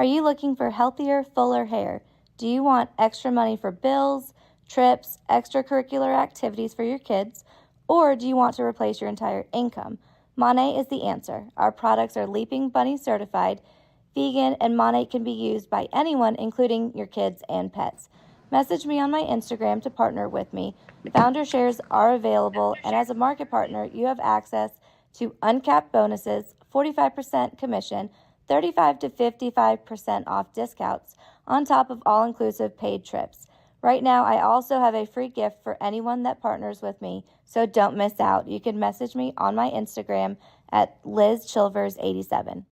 you looking for healthier, fuller hair? Do you want extra money for bills, trips, extracurricular activities for your kids, or do you want to replace your entire income? Monat is the answer. Our products are Leaping Bunny certified, vegan, and Monat can be used by anyone, including your kids and pets. Message me on my Instagram to partner with me. Founder shares are available, and as a market partner, you have access to uncapped bonuses, 45% commission, 35 to 55% off discounts, on top of all-inclusive paid trips. Right now, I also have a free gift for anyone that partners with me, so don't miss out. You can message me on my Instagram at LizChilvers87.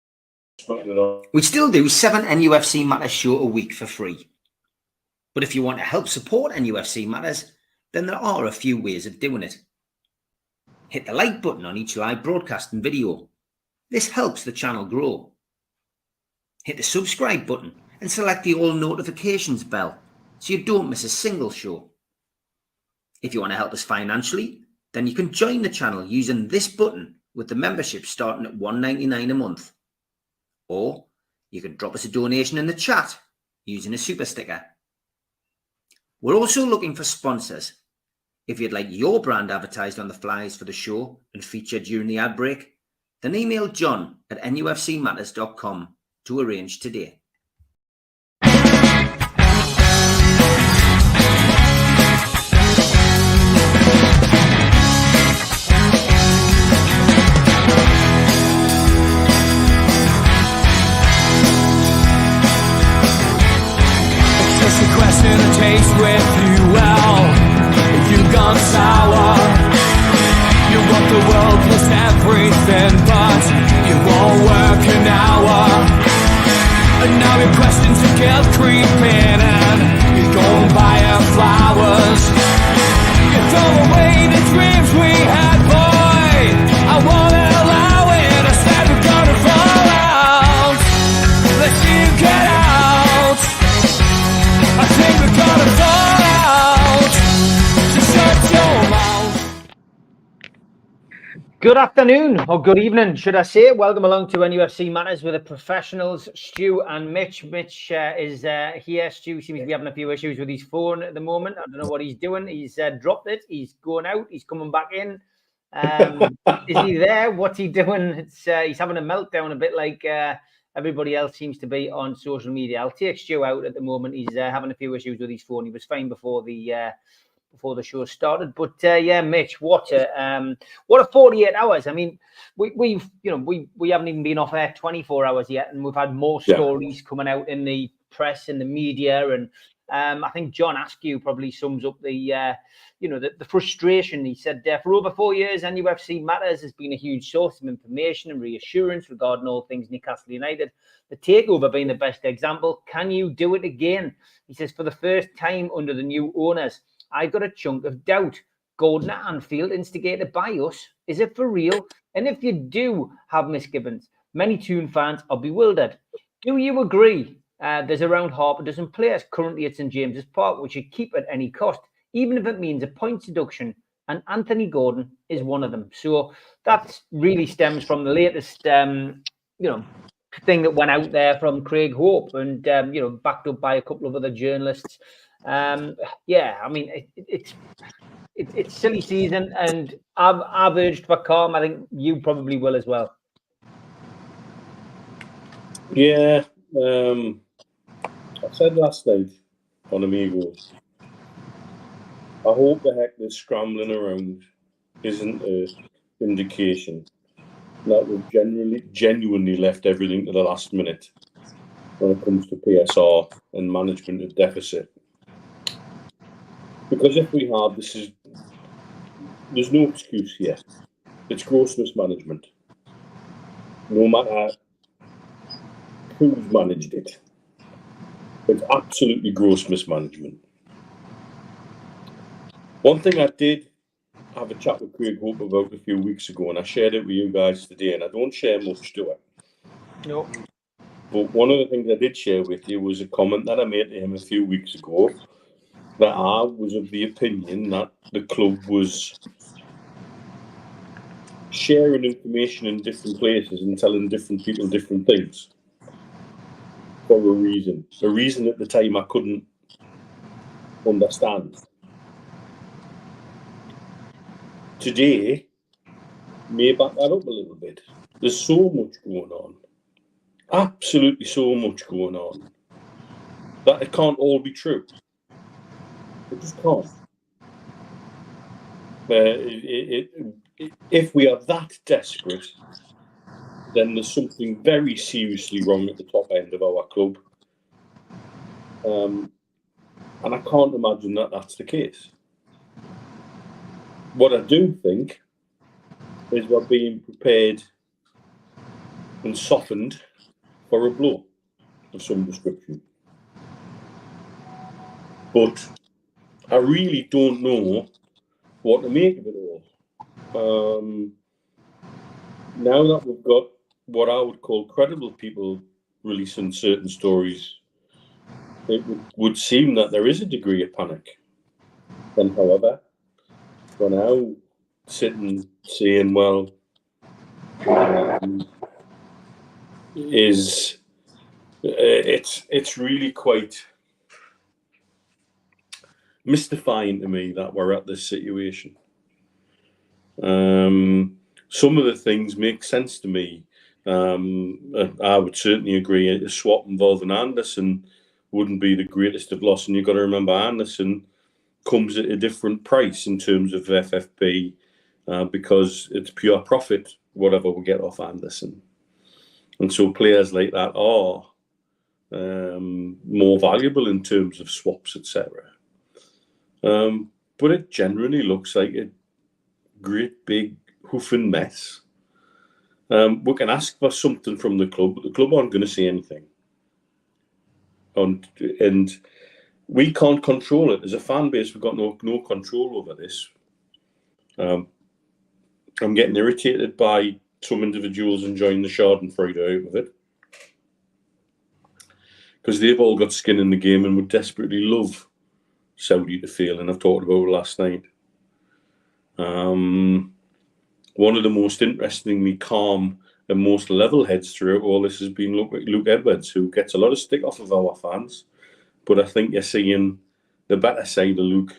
We still do 7 NUFC Matters show a week for free. But if you want to help support NUFC Matters, then there are a few ways of doing it. Hit the like button on each live broadcast and video. This helps the channel grow. Hit the subscribe button and select the all notifications bell so you don't miss a single show. If you want to help us financially, then you can join the channel using this button with the membership starting at $1.99 a month. Or you can drop us a donation in the chat using a super sticker. We're also looking for sponsors. If you'd like your brand advertised on the flyers for the show and featured during the ad break, then email John at nufcmatters.com to arrange today. Just a question of taste with you, well, you've gone sour. You want the world plus everything, but it won't work an hour. And now your questions are kept creeping, and you're going buying flowers. You throw away the dreams we had, boy. I won't allow it. I said we're gonna fall out. Let's see you get out. I think we're gonna fall out. So shut your mouth. Good afternoon, or good evening, should I say. Welcome along to NUFC Matters with the professionals, Stu and Mitch. Mitch is here. Stu seems to be having a few issues with his phone at the moment. I don't know what he's doing. He's dropped it. He's going out. He's coming back in. Is he there? What's he doing? He's having a meltdown a bit like everybody else seems to be on social media. I'll take Stu out at the moment. He's having a few issues with his phone. He was fine before the show started, but yeah, Mitch, what a 48 hours. I mean, we haven't even been off air 24 hours yet, and we've had more stories coming out in the press and the media, and I think John Askew probably sums up the frustration. He said for over 4 years, NUFC Matters has been a huge source of information and reassurance regarding all things Newcastle United. The takeover being the best example. Can you do it again? He says, for the first time under the new owners, I got a chunk of doubt. Gordon at Anfield instigated by us. Is it for real? And if you do have misgivings, many Toon fans are bewildered. Do you agree? There's around half a dozen players currently at St James's Park, which should keep at any cost, even if it means a points deduction. And Anthony Gordon is one of them. So that really stems from the latest, thing that went out there from Craig Hope, and backed up by a couple of other journalists. I mean, it's silly season, and I've urged for calm. I think you probably will as well. Yeah, I said last night on Amigos, I hope the heck this scrambling around isn't an indication that we've genuinely left everything to the last minute when it comes to PSR and management of deficit. Because if we have, there's no excuse here. It's gross mismanagement. No matter who's managed it, it's absolutely gross mismanagement. One thing I did have a chat with Craig Hope about a few weeks ago, and I shared it with you guys today, and I don't share much to it. No. But one of the things I did share with you was a comment that I made to him a few weeks ago, that I was of the opinion that the club was sharing information in different places and telling different people different things. for a reason at the time I couldn't understand. Today may back that up a little bit. There's so much going on, absolutely so much going on, that it can't all be true. It just can't. If we are that desperate, then there's something very seriously wrong at the top end of our club. And I can't imagine that that's the case. What I do think is we're being prepared and softened for a blow of some description. But I really don't know what to make of it all. Now that we've got what I would call credible people releasing certain stories, it would seem that there is a degree of panic. And however, we're now sitting saying, well, it's really quite mystifying to me that we're at this situation. Some of the things make sense to me. I would certainly agree a swap involving Anderson wouldn't be the greatest of loss, and you've got to remember Anderson comes at a different price in terms of FFP because it's pure profit, whatever we get off Anderson. And so players like that are more valuable in terms of swaps, etc. But it generally looks like a great big hoofing mess. We can ask for something from the club, but the club aren't going to say anything. And we can't control it. As a fan base, we've got no control over this. I'm getting irritated by some individuals enjoying the Schadenfreude out of it, because they've all got skin in the game and would desperately love Saudi to fail, and I've talked about it last night. One of the most interestingly calm and most level heads throughout all this has been Luke Edwards, who gets a lot of stick off of our fans. But I think you're seeing the better side of Luke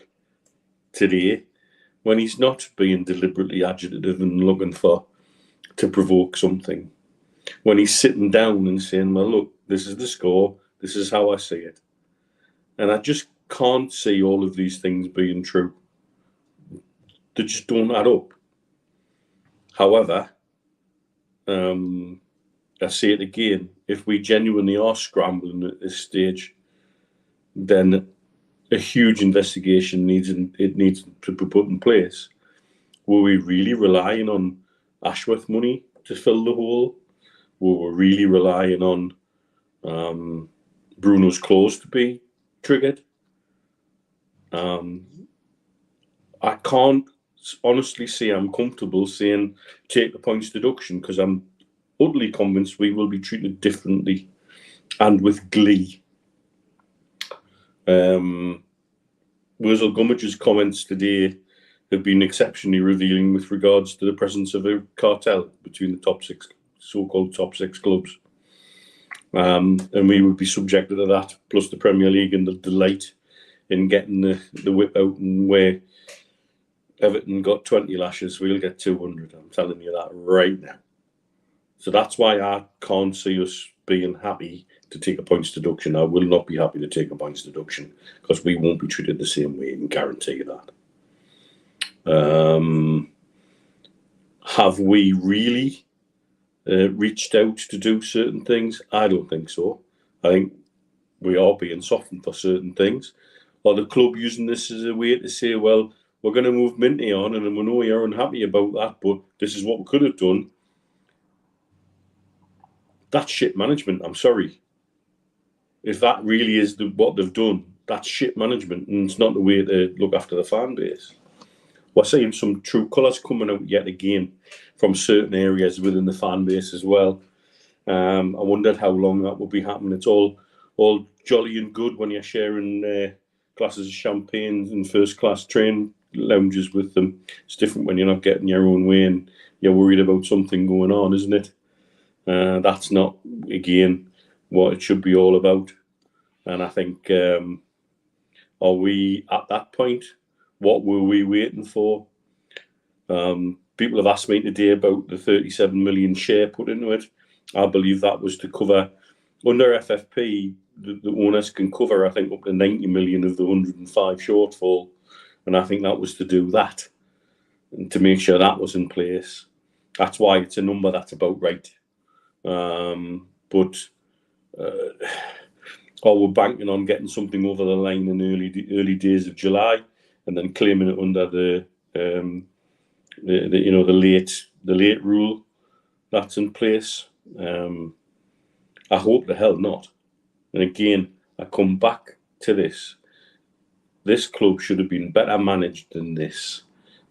today when he's not being deliberately agitative and looking to provoke something. When he's sitting down and saying, well, look, this is the score, this is how I see it. And I just can't see all of these things being true. They just don't add up. However, I say it again, if we genuinely are scrambling at this stage, then a huge investigation needs to be put in place. Were we really relying on Ashworth money to fill the hole? Were we really relying on Bruno's clause to be triggered? I can't honestly say I'm comfortable saying take the points deduction, because I'm utterly convinced we will be treated differently and with glee. Wurzel Gummage's comments today have been exceptionally revealing with regards to the presence of a cartel between the top six, so-called top six clubs. And we would be subjected to that, plus the Premier League and the delight in getting the whip out, and where Everton got 20 lashes, we'll get 200. I'm telling you that right now. So that's why I can't see us being happy to take a points deduction. I will not be happy to take a points deduction, because we won't be treated the same way, I can guarantee you that. Have we really reached out to do certain things? I don't think so. I think we are being softened for certain things. Or the club using this as a way to say, well, we're going to move Minty on, and we know you're unhappy about that, but this is what we could have done. That's shit management, I'm sorry. If that really is what they've done, that's shit management, and it's not the way to look after the fan base. We're seeing some true colours coming out yet again from certain areas within the fan base as well. I wondered how long that would be happening. It's all jolly and good when you're sharing glasses of champagne in first-class train lounges with them. It's different when you're not getting your own way and you're worried about something going on, isn't it? That's not, again, what it should be all about. And I think, are we at that point? What were we waiting for? People have asked me today about the 37 million share put into it. I believe that was to cover, under FFP, the owners can cover, I think, up to 90 million of the 105 shortfall. And I think that was to do that and to make sure that was in place. That's why it's a number that's about right. But we're banking on getting something over the line in early days of July, and then claiming it under the late rule that's in place. I hope the hell not. And again, I come back to this. This club should have been better managed than this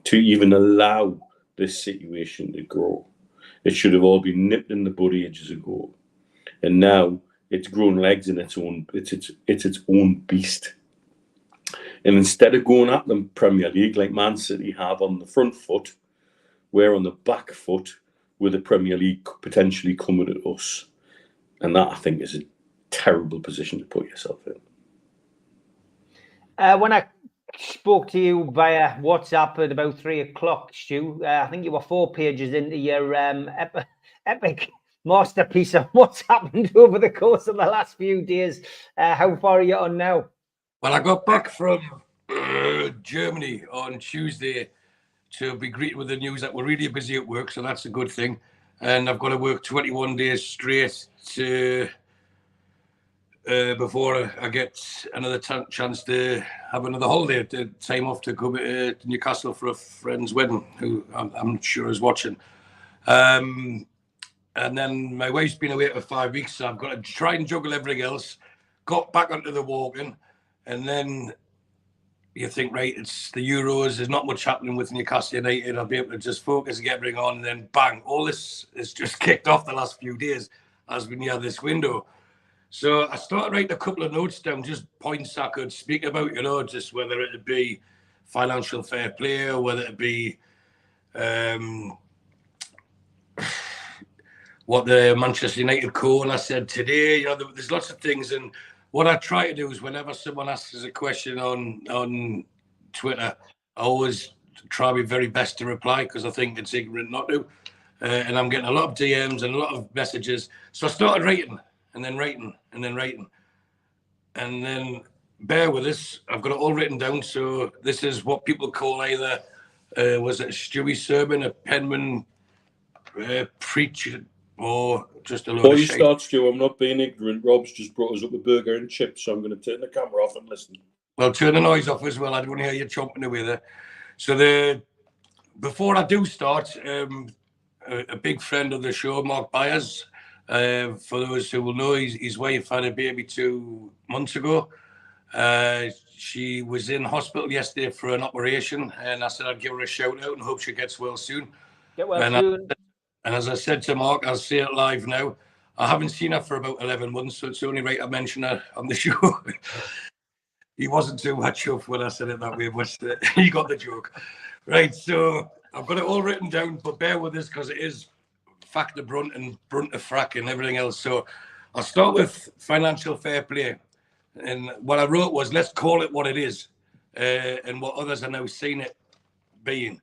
to even allow this situation to grow. It should have all been nipped in the bud ages ago. And now it's grown legs in its own, it's its own beast. And instead of going at the Premier League like Man City have on the front foot, we're on the back foot with the Premier League potentially coming at us. And that, I think, is a terrible position to put yourself in. When I spoke to you via WhatsApp at about 3 o'clock, Stu, I think you were 4 pages into your epic masterpiece of what's happened over the course of the last few days. How far are you on now? Well, I got back from Germany on Tuesday to be greeted with the news that we're really busy at work, so that's a good thing. And I've got to work 21 days straight to before I get another chance to have another holiday, time off to go to Newcastle for a friend's wedding, who I'm sure is watching. And then my wife's been away for 5 weeks, so I've got to try and juggle everything else. Got back onto the walking, and then you think, right, it's the Euros, there's not much happening with Newcastle United, I'll be able to just focus and get everything on, and then bang, all this is just kicked off the last few days as we near this window. So I started writing a couple of notes down, just points I could speak about, just whether it be financial fair play or whether it be what the Manchester United co-owner said today. There's lots of things, and what I try to do is whenever someone asks us a question on Twitter, I always try my very best to reply, because I think it's ignorant not to. And I'm getting a lot of DMs and a lot of messages. So I started writing, and then writing, and then writing. And then bear with us, I've got it all written down. So this is what people call either, was it a Stewie sermon, a penman preacher, or just a load Before of you shit. start, Stu, I'm not being ignorant. Rob's just brought us up a burger and chips, so I'm going to turn the camera off and listen. Well, turn the noise off as well. I don't want to hear you chomping away there. So before I do start, a big friend of the show, Mark Byers, for those who will know, his wife had a baby 2 months ago. She was in hospital yesterday for an operation, and I said I'd give her a shout out and hope she gets well soon. Get well soon. And as I said to Mark, I'll say it live now, I haven't seen her for about 11 months, so it's only right I mention her on the show. He wasn't too much up when I said it that way, but he got the joke. Right, so I've got it all written down, but bear with us because it is fact of brunt and brunt of frack and everything else. So I'll start with financial fair play. And what I wrote was, let's call it what it is, and what others are now seeing it being.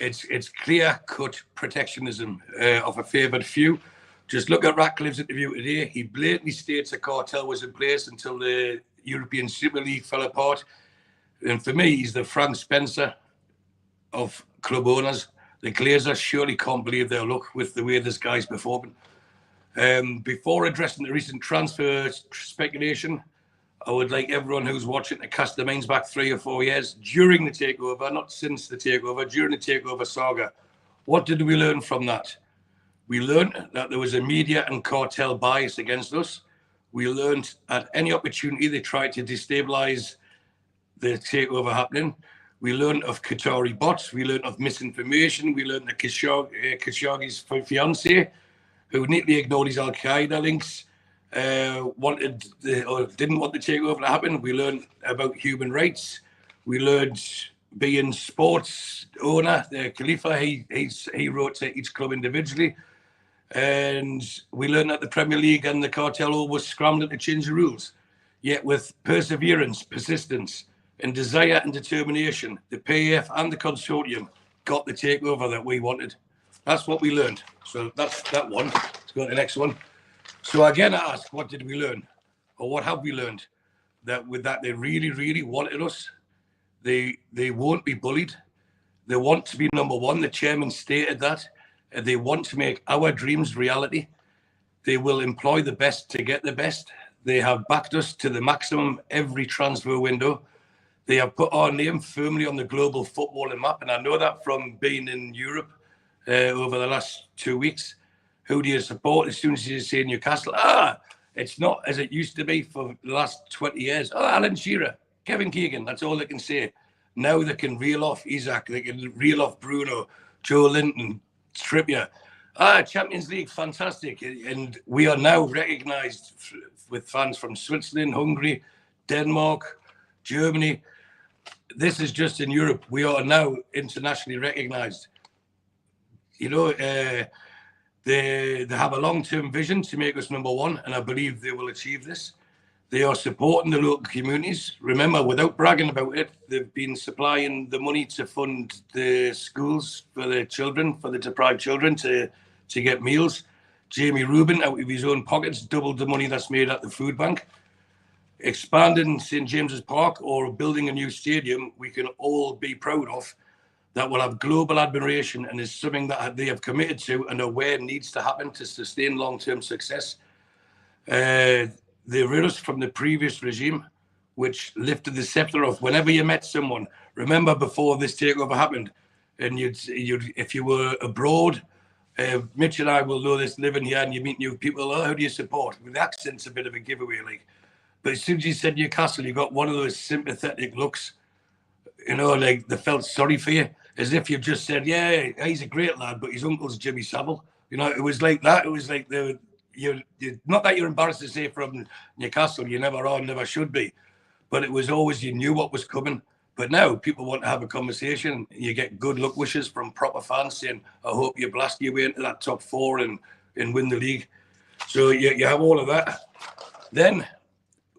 It's clear-cut protectionism of a favoured few. Just look at Ratcliffe's interview today. He blatantly states a cartel was in place until the European Super League fell apart. And for me, he's the Frank Spencer of club owners. The Glazers surely can't believe their luck with the way this guy's performing. Before addressing the recent transfer speculation, I would like everyone who's watching to cast their minds back 3 or 4 years during the takeover, not since the takeover, during the takeover saga. What did we learn from that? We learned that there was a media and cartel bias against us. We learned at any opportunity they tried to destabilize the takeover happening. We learned of Qatari bots. We learned of misinformation. We learned that Khashoggi's fiance, who neatly ignored his Al-Qaeda links, didn't want the takeover to happen. We learned about human rights. We learned being sports owner, the Khalifa, he wrote to each club individually. And we learned that the Premier League and the cartel always scrambled to change the rules. Yet with perseverance, persistence, and desire and determination, the PAF and the consortium got the takeover that we wanted. That's what we learned. So that's that one. Let's go to the next one. So again, I ask, what did we learn? Or what have we learned? That with that, they really, really wanted us. They won't be bullied. They want to be number one. The chairman stated that. They want to make our dreams reality. They will employ the best to get the best. They have backed us to the maximum every transfer window. They have put our name firmly on the global footballing map. And I know that from being in Europe over the last 2 weeks. Who do you support? As soon as you say Newcastle, it's not as it used to be for the last 20 years. Oh, Alan Shearer, Kevin Keegan, that's all they can say. Now they can reel off Isaac, they can reel off Bruno, Joe Linton, Trippier. Champions League, fantastic. And we are now recognised with fans from Switzerland, Hungary, Denmark, Germany. This is just in Europe. We are now internationally recognised. You know, they have a long-term vision to make us number one, and I believe they will achieve this. They are supporting the local communities. Remember, without bragging about it, they've been supplying the money to fund the schools for the children, for the deprived children to get meals. Jamie Rubin, out of his own pockets, doubled the money that's made at the food bank. Expanding St. James's Park or building a new stadium, we can all be proud of. That will have global admiration and is something that they have committed to and aware needs to happen to sustain long-term success. They rid us from the previous regime, which lifted the scepter off. Whenever you met someone, remember before this takeover happened, and you'd if you were abroad, Mitch and I will know this living here, and you meet new people. Oh, who do you support? With the accent's a bit of a giveaway, like. But as soon as you said Newcastle, you got one of those sympathetic looks. You know, like they felt sorry for you, as if you've just said, "Yeah, he's a great lad, but his uncle's Jimmy Savile." You know, it was like that. It was like you're not that you're embarrassed to say from Newcastle, you never are, never should be, but it was always you knew what was coming. But now people want to have a conversation. You get good luck wishes from proper fans saying, "I hope you blast your way into that top four and win the league." So you have all of that. Then,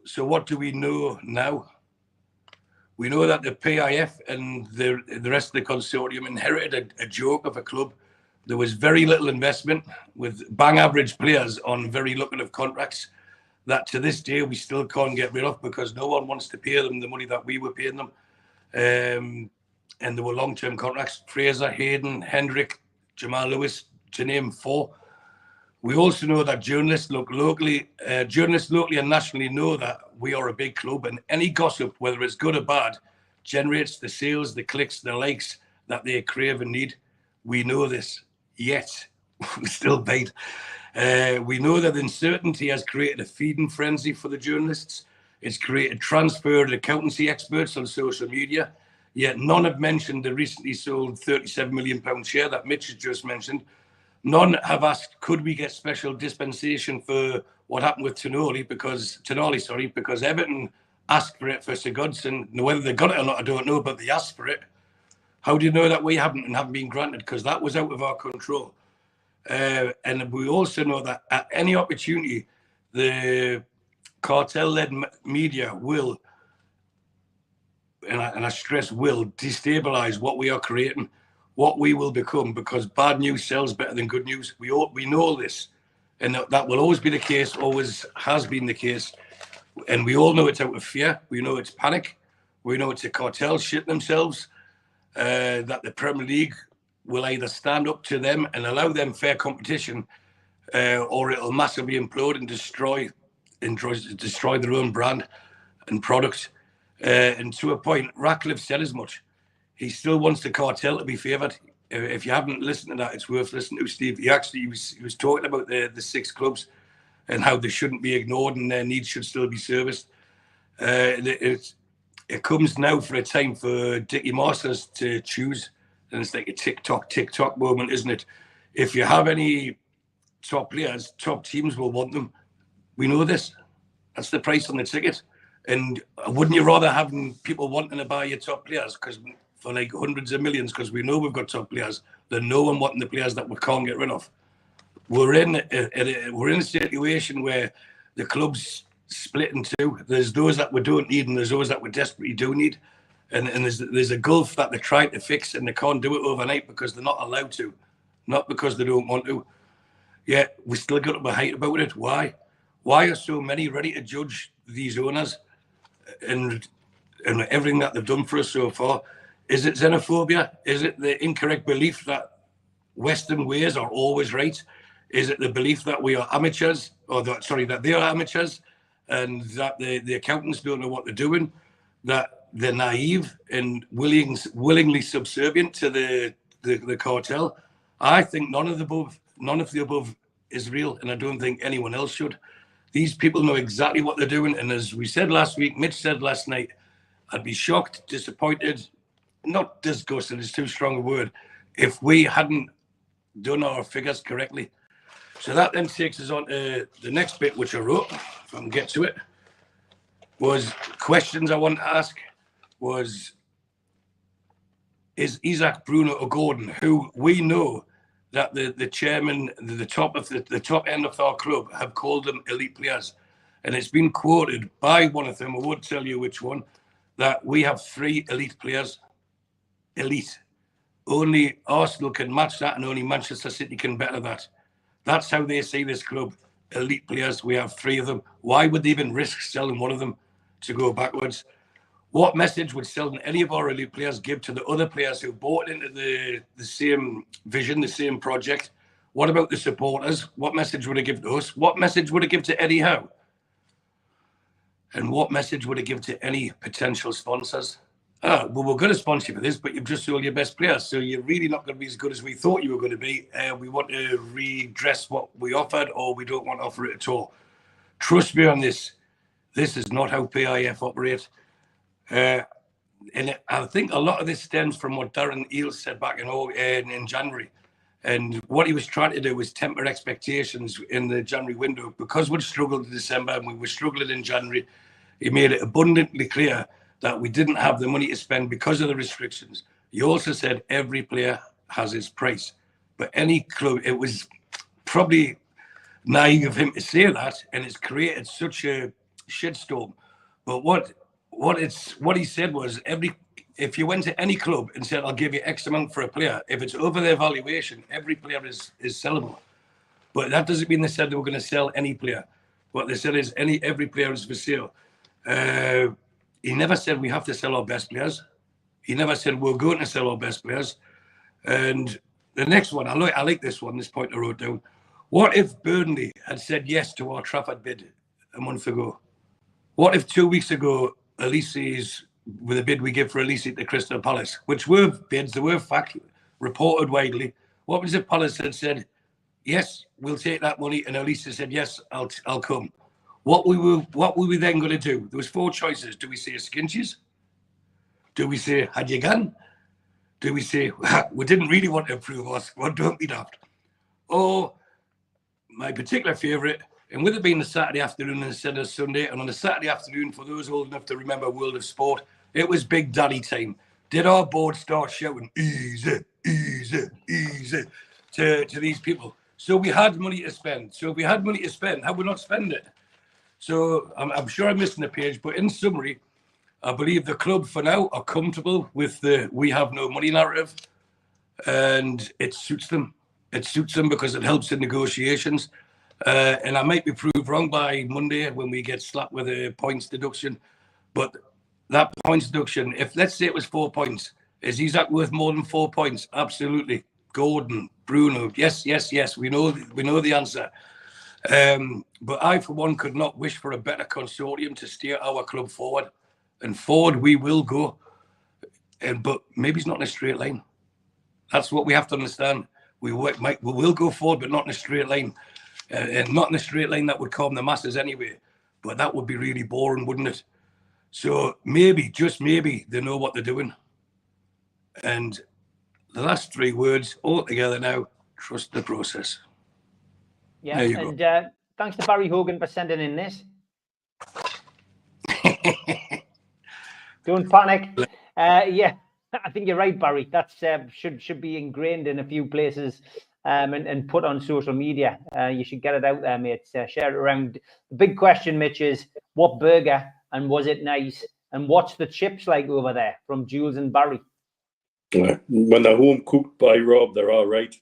so what do we know now? We know that the PIF and the rest of the consortium inherited a joke of a club. There was very little investment with bang average players on very lucrative contracts that to this day we still can't get rid of because no one wants to pay them the money that we were paying them. And there were long-term contracts. Fraser, Hayden, Hendrick, Jamal Lewis, to name four. We also know that journalists locally and nationally know that we are a big club, and any gossip, whether it's good or bad, generates the sales, the clicks, the likes that they crave and need. We know this, yet we still bait. We know that uncertainty has created a feeding frenzy for the journalists. It's created transferred accountancy experts on social media, yet none have mentioned the recently sold £37 million share that Mitch has just mentioned. None have asked, could we get special dispensation for what happened with Tonali because Everton asked for it for Sigurdsson. Whether they got it or not, I don't know, but they asked for it. How do you know that we haven't been granted? Because that was out of our control. And we also know that at any opportunity, the cartel-led media will, and I stress will, destabilize what we are creating, what we will become, because bad news sells better than good news. We know this, and that will always be the case, always has been the case. And we all know it's out of fear. We know it's panic. We know it's a cartel shit themselves, that the Premier League will either stand up to them and allow them fair competition, or it'll massively implode and destroy their own brand and product. And to a point, Ratcliffe said as much. He still wants the cartel to be favoured. If you haven't listened to that, it's worth listening to, Steve. He was talking about the 6 clubs and how they shouldn't be ignored and their needs should still be serviced. It comes now for a time for Dickie Masters to choose, and it's like a tick-tock moment, isn't it? If you have any top players, top teams will want them. We know this. That's the price on the ticket. And wouldn't you rather have people wanting to buy your top players for like hundreds of millions, because we know we've got top players, than no one wanting the players that we can't get rid of? we're in a situation where the club's split in two. There's those that we don't need, and there's those that we desperately do need. And there's a gulf that they're trying to fix, and they can't do it overnight because they're not allowed to, not because they don't want to. Yet we still got to be hyped about it. Why? Why are so many ready to judge these owners and everything that they've done for us so far? Is it xenophobia? Is it the incorrect belief that Western ways are always right? Is it the belief that we are amateurs, or that they are amateurs, and that the accountants don't know what they're doing, that they're naive and willingly subservient to the cartel? I think none of the above is real, and I don't think anyone else should. These people know exactly what they're doing, and as we said last week, Mitch said last night, I'd be shocked, disappointed, not disgusted, it's too strong a word, if we hadn't done our figures correctly. So that then takes us on to the next bit, which I wrote, if I can get to it, was questions I want to ask was, is Isaac, Bruno or Gordon, who we know that the chairman, the top end of our club have called them elite players. And it's been quoted by one of them, I won't tell you which one, that we have 3 elite players. Elite. Only Arsenal can match that, and only Manchester City can better that. That's how they see this club. Elite players, we have 3 of them. Why would they even risk selling one of them to go backwards? What message would selling any of our elite players give to the other players who bought into the same vision, the same project? What about the supporters? What message would it give to us? What message would it give to Eddie Howe? And what message would it give to any potential sponsors? Well, we're going to sponsor you for this, but you've just sold your best players, so you're really not going to be as good as we thought you were going to be. We want to redress what we offered, or we don't want to offer it at all. Trust me on this. This is not how PIF operate. And I think a lot of this stems from what Darren Eales said back in January. And what he was trying to do was temper expectations in the January window. Because we'd struggled in December and we were struggling in January, he made it abundantly clear that we didn't have the money to spend because of the restrictions. He also said every player has his price. But any club, it was probably naive of him to say that, and it's created such a shitstorm. But what he said was, if you went to any club and said, I'll give you X amount for a player, if it's over their valuation, every player is sellable. But that doesn't mean they said they were going to sell any player. What they said is every player is for sale. He never said we have to sell our best players. He never said we're going to sell our best players. And the next one, I like this one, this point I wrote down. What if Burnley had said yes to our Trafford bid a month ago? What if 2 weeks ago, Elise's, with a bid we give for Elise to Crystal Palace, which were bids, they were fact reported widely. What was if Palace had said, yes, we'll take that money, and Elise said, yes, I'll come. What were we then going to do? There was 4 choices. Do we say skinches? Do we say had you gone? Do we say we didn't really want to improve our squad, don't be daft? Or my particular favourite, and with it being a Saturday afternoon instead of Sunday, and on a Saturday afternoon, for those old enough to remember World of Sport, it was Big Daddy time. Did our board start shouting easy, easy, easy to these people? So we had money to spend. So if we had money to spend, how would we not spend it? So I'm sure I'm missing a page, but in summary, I believe the club for now are comfortable with the we have no money narrative, and it suits them. It suits them because it helps in negotiations. And I might be proved wrong by Monday when we get slapped with a points deduction. But that points deduction, if let's say it was 4 points, is Isaac worth more than 4 points? Absolutely. Gordon, Bruno, yes. We know the answer. But I, for one, could not wish for a better consortium to steer our club forward. And forward we will go. But maybe it's not in a straight line. That's what we have to understand. We will go forward, but not in a straight line. And not in a straight line that would calm the masses anyway. But that would be really boring, wouldn't it? So maybe, just maybe, they know what they're doing. And the last 3 words all together now, trust the process. Yeah, and thanks to Barry Hogan for sending in this. Don't panic. Yeah, I think you're right, Barry. That's should be ingrained in a few places and put on social media. You should get it out there, mates. Share it around. The big question, Mitch, is what burger and was it nice? And what's the chips like over there from Jules and Barry? When they're home cooked by Rob, they're all right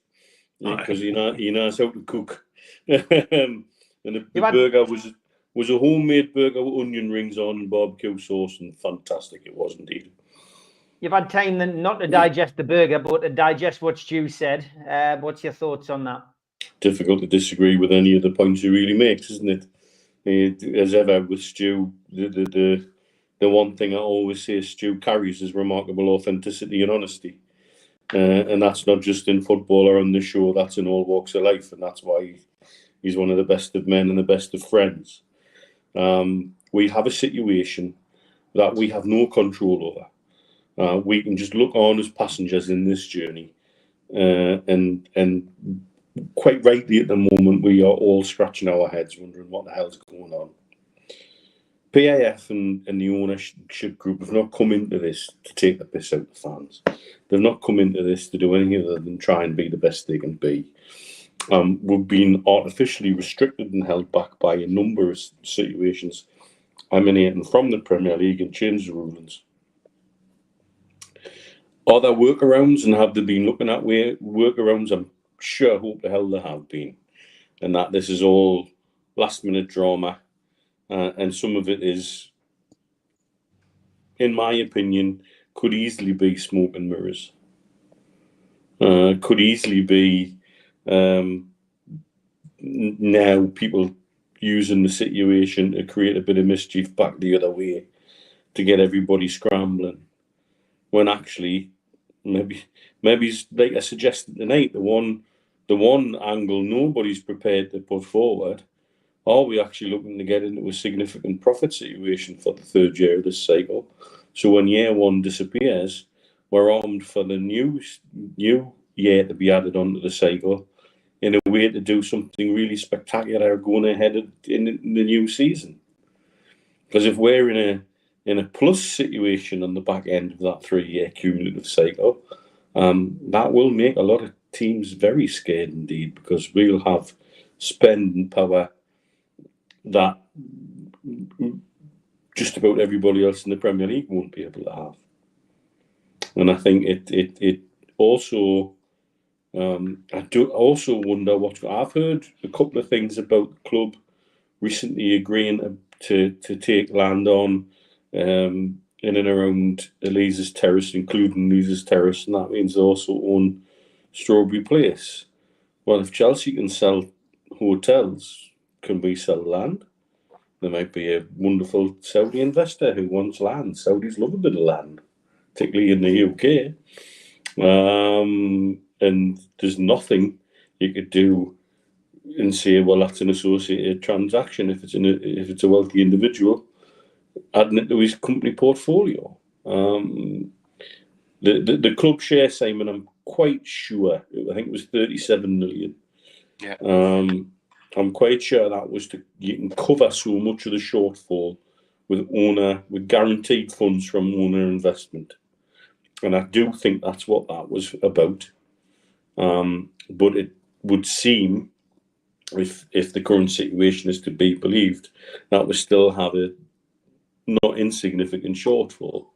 because he knows how to cook. And the burger was a homemade burger with onion rings on and barbecue sauce, and fantastic it was indeed. You've had time then not to digest the burger, but to digest what Stu said. What's your thoughts on that? Difficult to disagree with any of the points he really makes, isn't it? As ever with Stu, the one thing I always say Stu carries is remarkable authenticity and honesty. And that's not just in football or on the show, that's in all walks of life. And that's why he's one of the best of men and the best of friends. We have a situation that we have no control over. We can just look on as passengers in this journey. And quite rightly at the moment, we are all scratching our heads, wondering what the hell's going on. PAF and the ownership group have not come into this to take the piss out of the fans. They've not come into this to do anything other than try and be the best they can be. We've been artificially restricted and held back by a number of situations emanating from the Premier League and change rulings. Are there workarounds, and have they been looking at workarounds? I'm sure, hope the hell they have been. And that this is all last minute drama. And some of it is, in my opinion, could easily be smoke and mirrors. Could easily be now people using the situation to create a bit of mischief back the other way to get everybody scrambling. When actually, maybe like I suggested tonight, the one angle nobody's prepared to put forward. Are we actually looking to get into a significant profit situation for the third year of this cycle? So when year one disappears, we're armed for the new year to be added onto the cycle in a way to do something really spectacular going ahead in the new season. Because if we're in a plus situation on the back end of that 3-year cumulative cycle, that will make a lot of teams very scared indeed, because we'll have spending power that just about everybody else in the Premier League won't be able to have. And I think it also, I do also wonder what I've heard a couple of things about the club recently agreeing to take land on in and around Eliza's Terrace, including Eliza's Terrace, and that means they also own Strawberry Place. Well, if Chelsea can sell hotels, can we sell land? There might be a wonderful Saudi investor who wants land. Saudis love a bit of land, particularly in the UK. And there's nothing you could do and say, well, that's an associated transaction if it's a wealthy individual adding it to his company portfolio. The club share, Simon, I'm quite sure, I think it was 37 million. Yeah. I'm quite sure that was you can cover so much of the shortfall with guaranteed funds from owner investment. And I do think that's what that was about. But it would seem, if the current situation is to be believed, that we still have a not insignificant shortfall.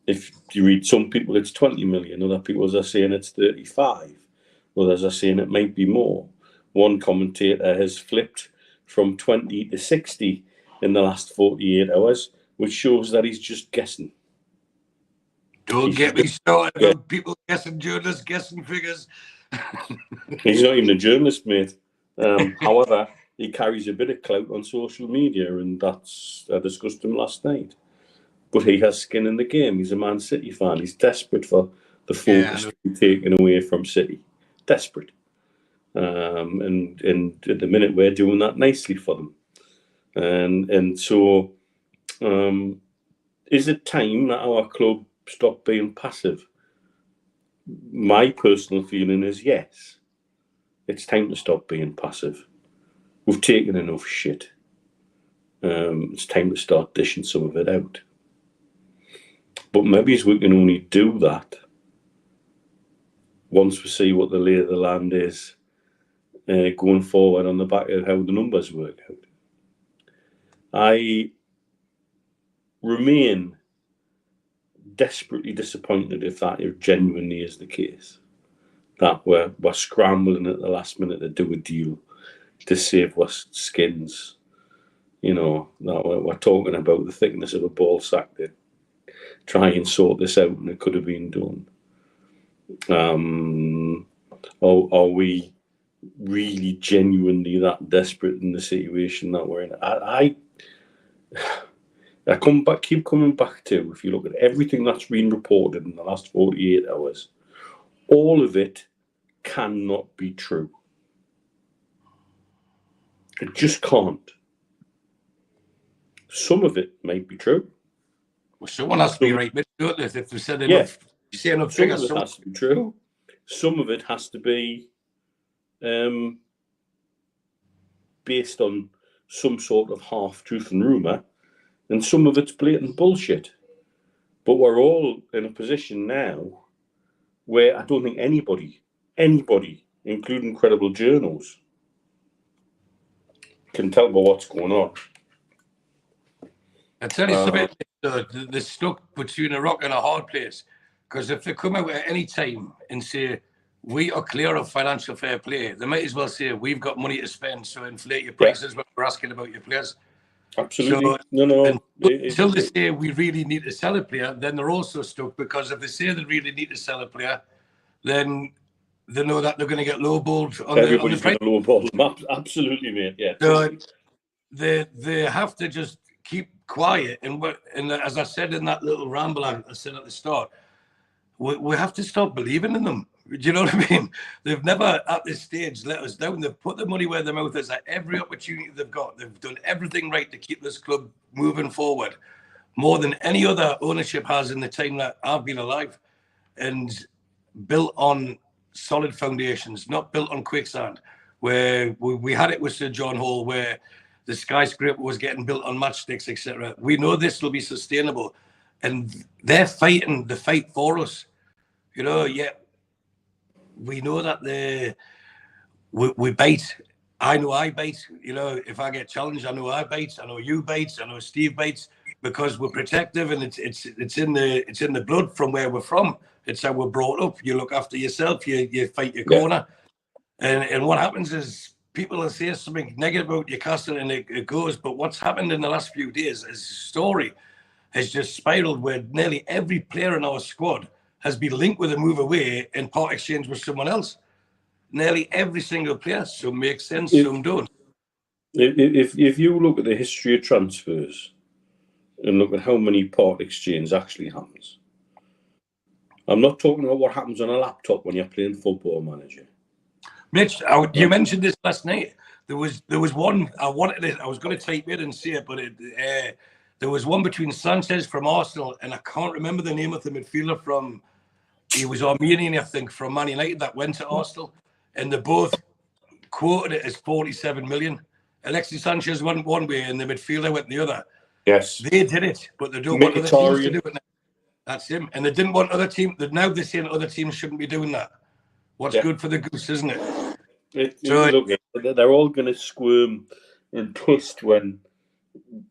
If you read some people, it's 20 million. Other people are saying it's 35. Others are saying it might be more. One commentator has flipped from 20 to 60 in the last 48 hours, which shows that he's just guessing. Don't get me started about people guessing, journalists guessing figures. He's not even a journalist, mate. However, he carries a bit of clout on social media, and I discussed him last night. But he has skin in the game. He's a Man City fan. He's desperate for the focus to be taken away from City. Desperate. And at the minute, we're doing that nicely for them. And so, is it time that our club stop being passive? My personal feeling is yes. It's time to stop being passive. We've taken enough shit. It's time to start dishing some of it out. But maybe we can only do that once we see what the lay of the land is going forward on the back of how the numbers work out. I remain desperately disappointed if that genuinely is the case, that we're scrambling at the last minute to do a deal to save us skins. You know, that we're talking about the thickness of a ball sack to try and sort this out, and it could have been done. Are we really genuinely that desperate in the situation that we're in? I keep coming back to, if you look at everything that's been reported in the last 48 hours, all of it cannot be true. It just can't. Some of it might be true. Well, someone has to be right, don't they? If they said enough, you say enough some figures, of it has to be true. Some of it has to be based on some sort of half-truth and rumour, and some of it's blatant bullshit. But we're all in a position now where I don't think anybody, including credible journals, can tell me what's going on. I tell you something, they're stuck between a rock and a hard place. Because if they come out at any time and say, we are clear of financial fair play, they might as well say, we've got money to spend, so inflate your prices when we're asking about your players. Absolutely. So, No. Until they say we really need to sell a player, then they're also stuck, because if they say they really need to sell a player, then they know that they're going to get lowballed on Everybody's the price. going to lowball them. Absolutely, mate. Yeah. So they have to just keep quiet. And as I said in that little ramble I said at the start, we have to stop believing in them. Do you know what I mean? They've never at this stage let us down. They've put their money where their mouth is at every opportunity they've got. They've done everything right to keep this club moving forward, more than any other ownership has in the time that I've been alive, and built on solid foundations, not built on quicksand, where we had it with Sir John Hall, where the skyscraper was getting built on matchsticks, etc. We know this will be sustainable, and they're fighting the fight for us. You know, we know that we bait. I know I bait. You know, if I get challenged, I know I bait. I know you baits. I know Steve baits, because we're protective, and it's in the blood from where we're from. It's how we're brought up. You look after yourself. You fight your corner, and what happens is people will say something negative about Newcastle, and it goes. But what's happened in the last few days is story has just spiraled, where nearly every player in our squad has been linked with a move away and part exchange with someone else. Nearly every single player. Some make sense, some don't. If you look at the history of transfers and look at how many part exchange actually happens, I'm not talking about what happens on a laptop when you're playing Football Manager. Mitch, you mentioned this last night. There was one I was going to type it and say it, but there was one between Sanchez from Arsenal, and I can't remember the name of the midfielder from. He was Armenian, I think, from Man United that went to Arsenal, and they both quoted it as 47 million. Alexis Sanchez went one way, and the midfielder went the other. Yes, they did it, but they don't want other teams to do it now. That's him, and they didn't want other teams. Now they're saying other teams shouldn't be doing that. What's good for the goose, isn't it? Look, they're all going to squirm and twist when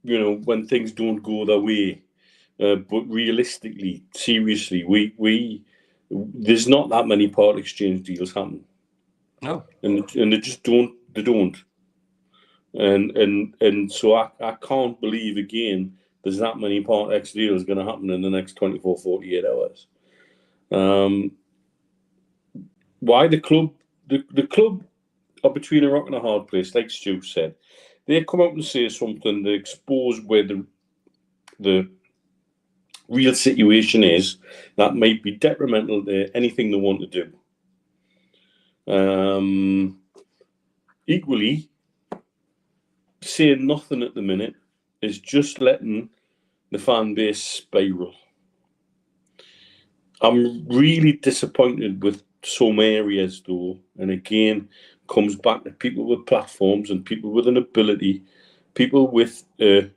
things don't go their way. But realistically, seriously, there's not that many part exchange deals happening. No, and they just don't. They don't. And so I can't believe again there's that many part X deals going to happen in the next 24, 48 hours. Why the club are between a rock and a hard place, like Stu said. They come out and say something to expose where the real situation is that might be detrimental to anything they want to do. Equally, saying nothing at the minute is just letting the fan base spiral. I'm really disappointed with some areas, though, and again, comes back to people with platforms and people with an ability, people with a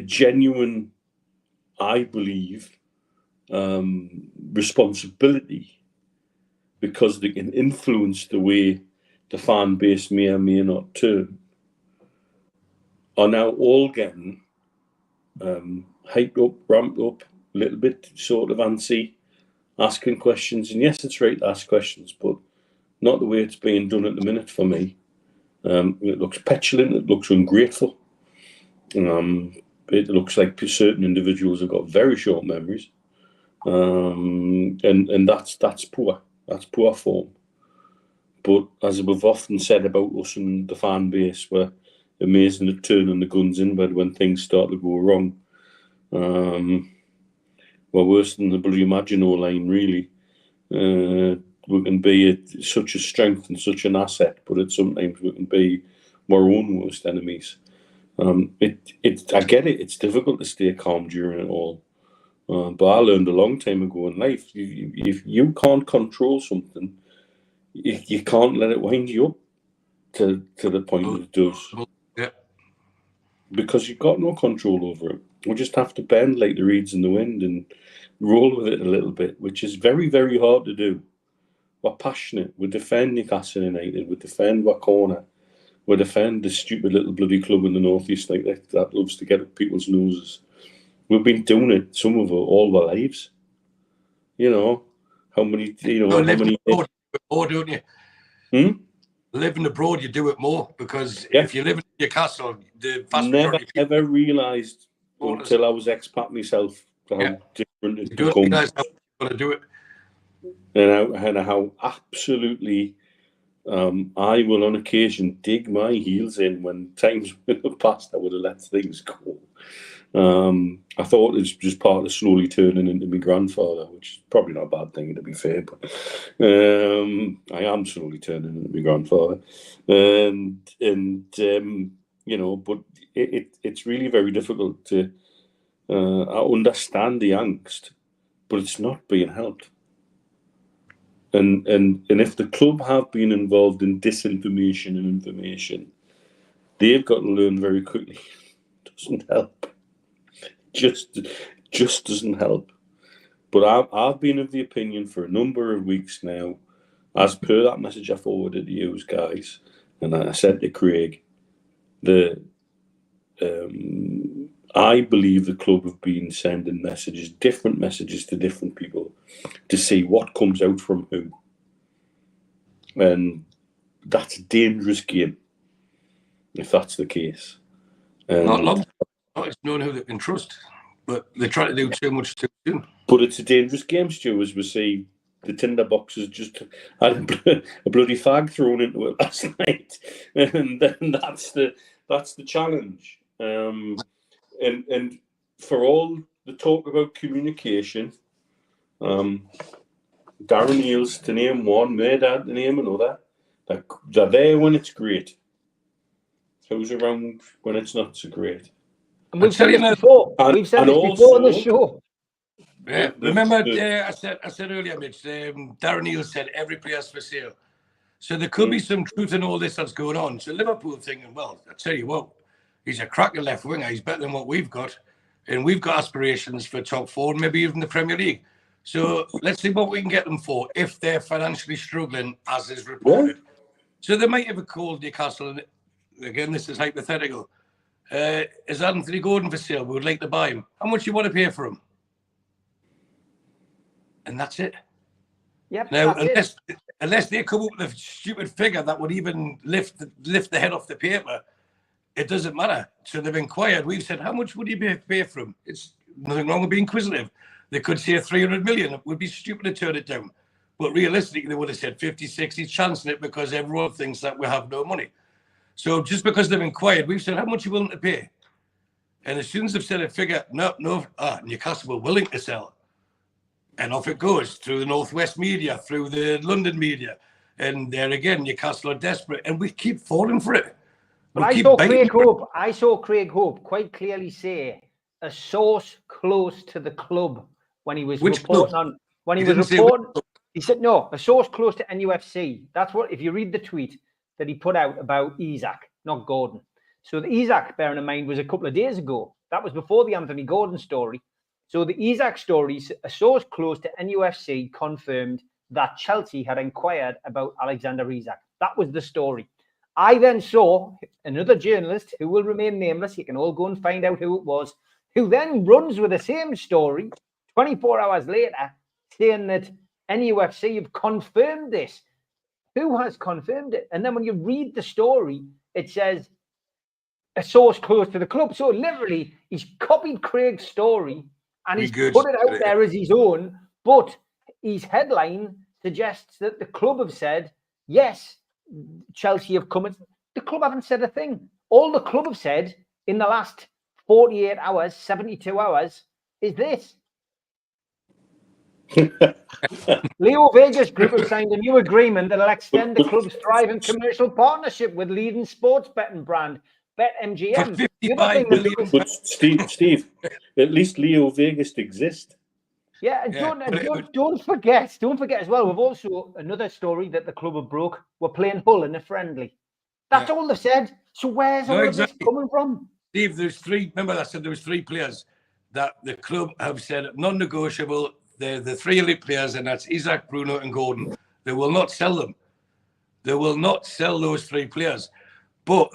genuine, I believe, responsibility, because they can influence the way the fan base may or may not turn, are now all getting hyped up, ramped up, a little bit sort of antsy, asking questions. And yes, it's right to ask questions, but not the way it's being done at the minute for me. It looks petulant, it looks ungrateful. It looks like certain individuals have got very short memories. And that's poor. That's poor form. But as we've often said about us and the fan base, we're amazing at turning the guns inward when things start to go wrong. We're worse than the bloody Maginot Line, really. We can be such a strength and such an asset, but sometimes we can be our own worst enemies. I get it. It's difficult to stay calm during it all. But I learned a long time ago in life, if you can't control something, you can't let it wind you up to the point that it does. Yeah. Because you've got no control over it. We just have to bend like the reeds in the wind and roll with it a little bit, which is very, very hard to do. We're passionate. We defend Newcastle United. We defend our corner. We defend the stupid little bloody club in the northeast like that loves to get up people's noses. We've been doing it, some of it, all our lives. You know, how many, how many... More, don't you? Living abroad, you do it more, because if you live in Newcastle, the vast majority... Never realised until I was expat myself how different it becomes. You don't realise how people to do it. And how absolutely I will on occasion dig my heels in when times in the past I would have let things go. I thought it's just part of slowly turning into my grandfather, which is probably not a bad thing, to be fair, but I am slowly turning into my grandfather. But it's really very difficult to I understand the angst, but it's not being helped. And if the club have been involved in disinformation and information, they've got to learn very quickly. It doesn't help. Just doesn't help. But I've been of the opinion for a number of weeks now, as per that message I forwarded to you guys, and I said to Craig, I believe the club have been sending messages, different messages to different people to see what comes out from who. And that's a dangerous game, if that's the case. Not long. It's known who they can trust, but they try to do too much too soon. But it's a dangerous game, Stu, as we see the tinderboxes just had a bloody fag thrown into it last night. And then that's the challenge. And for all the talk about communication, Darren Neal's to name one, Merdad to name another. They're there when it's great. Who's around when it's not so great? And we've said this before. We've said this before on the show. Yeah, remember I said earlier, Mitch, Darren Neal said every player's for sale. So there could be some truth in all this that's going on. So Liverpool thinking, well, I tell you what, he's a cracker left winger. He's better than what we've got. And we've got aspirations for top four, maybe even the Premier League. So let's see what we can get them for if they're financially struggling, as is reported. Yeah. So they might have called Newcastle, and again, this is hypothetical. Is Anthony Gordon for sale? We would like to buy him. How much do you want to pay for him? And that's it. Yep. Now, unless they come up with a stupid figure that would even lift the head off the paper, it doesn't matter. So they've inquired. We've said, how much would you pay for him? It's nothing wrong with being inquisitive. They could say 300 million. It would be stupid to turn it down. But realistically, they would have said 50, 60, chancing it because everyone thinks that we have no money. So just because they've inquired, we've said, how much are you willing to pay? And as soon as they've said a figure, Newcastle were willing to sell. And off it goes through the Northwest media, through the London media. And there again, Newcastle are desperate. And we keep falling for it. But I saw Craig Hope quite clearly say a source close to the club when he was reporting on. When he was reporting, he said, no, a source close to NUFC. That's what, if you read the tweet that he put out about Isak, not Gordon. So the Isak, bearing in mind, was a couple of days ago. That was before the Anthony Gordon story. So the Isak stories, a source close to NUFC confirmed that Chelsea had inquired about Alexander Isak. That was the story. I then saw another journalist who will remain nameless. You can all go and find out who it was, who then runs with the same story 24 hours later, saying that NUFC have confirmed this. Who has confirmed it? And then when you read the story, it says a source close to the club. So literally, he's copied Craig's story and he's put it out there as his own. But his headline suggests that the club have said, yes, Chelsea have come. The club haven't said a thing. All the club have said in the last 48 hours, 72 hours, is this. Leo Vegas Group have signed a new agreement that will extend the club's thriving commercial partnership with leading sports betting brand BetMGM. But Steve, at least Leo Vegas exists. Yeah, don't forget as well. We've also another story that the club have broke. We're playing Hull in a friendly. That's all they've said. So where's all of this coming from? Steve, there's three. Remember, I said there was 3 players that the club have said non-negotiable. They're the 3 elite players, and that's Isak, Bruno, and Gordon. They will not sell them. They will not sell those 3 players. But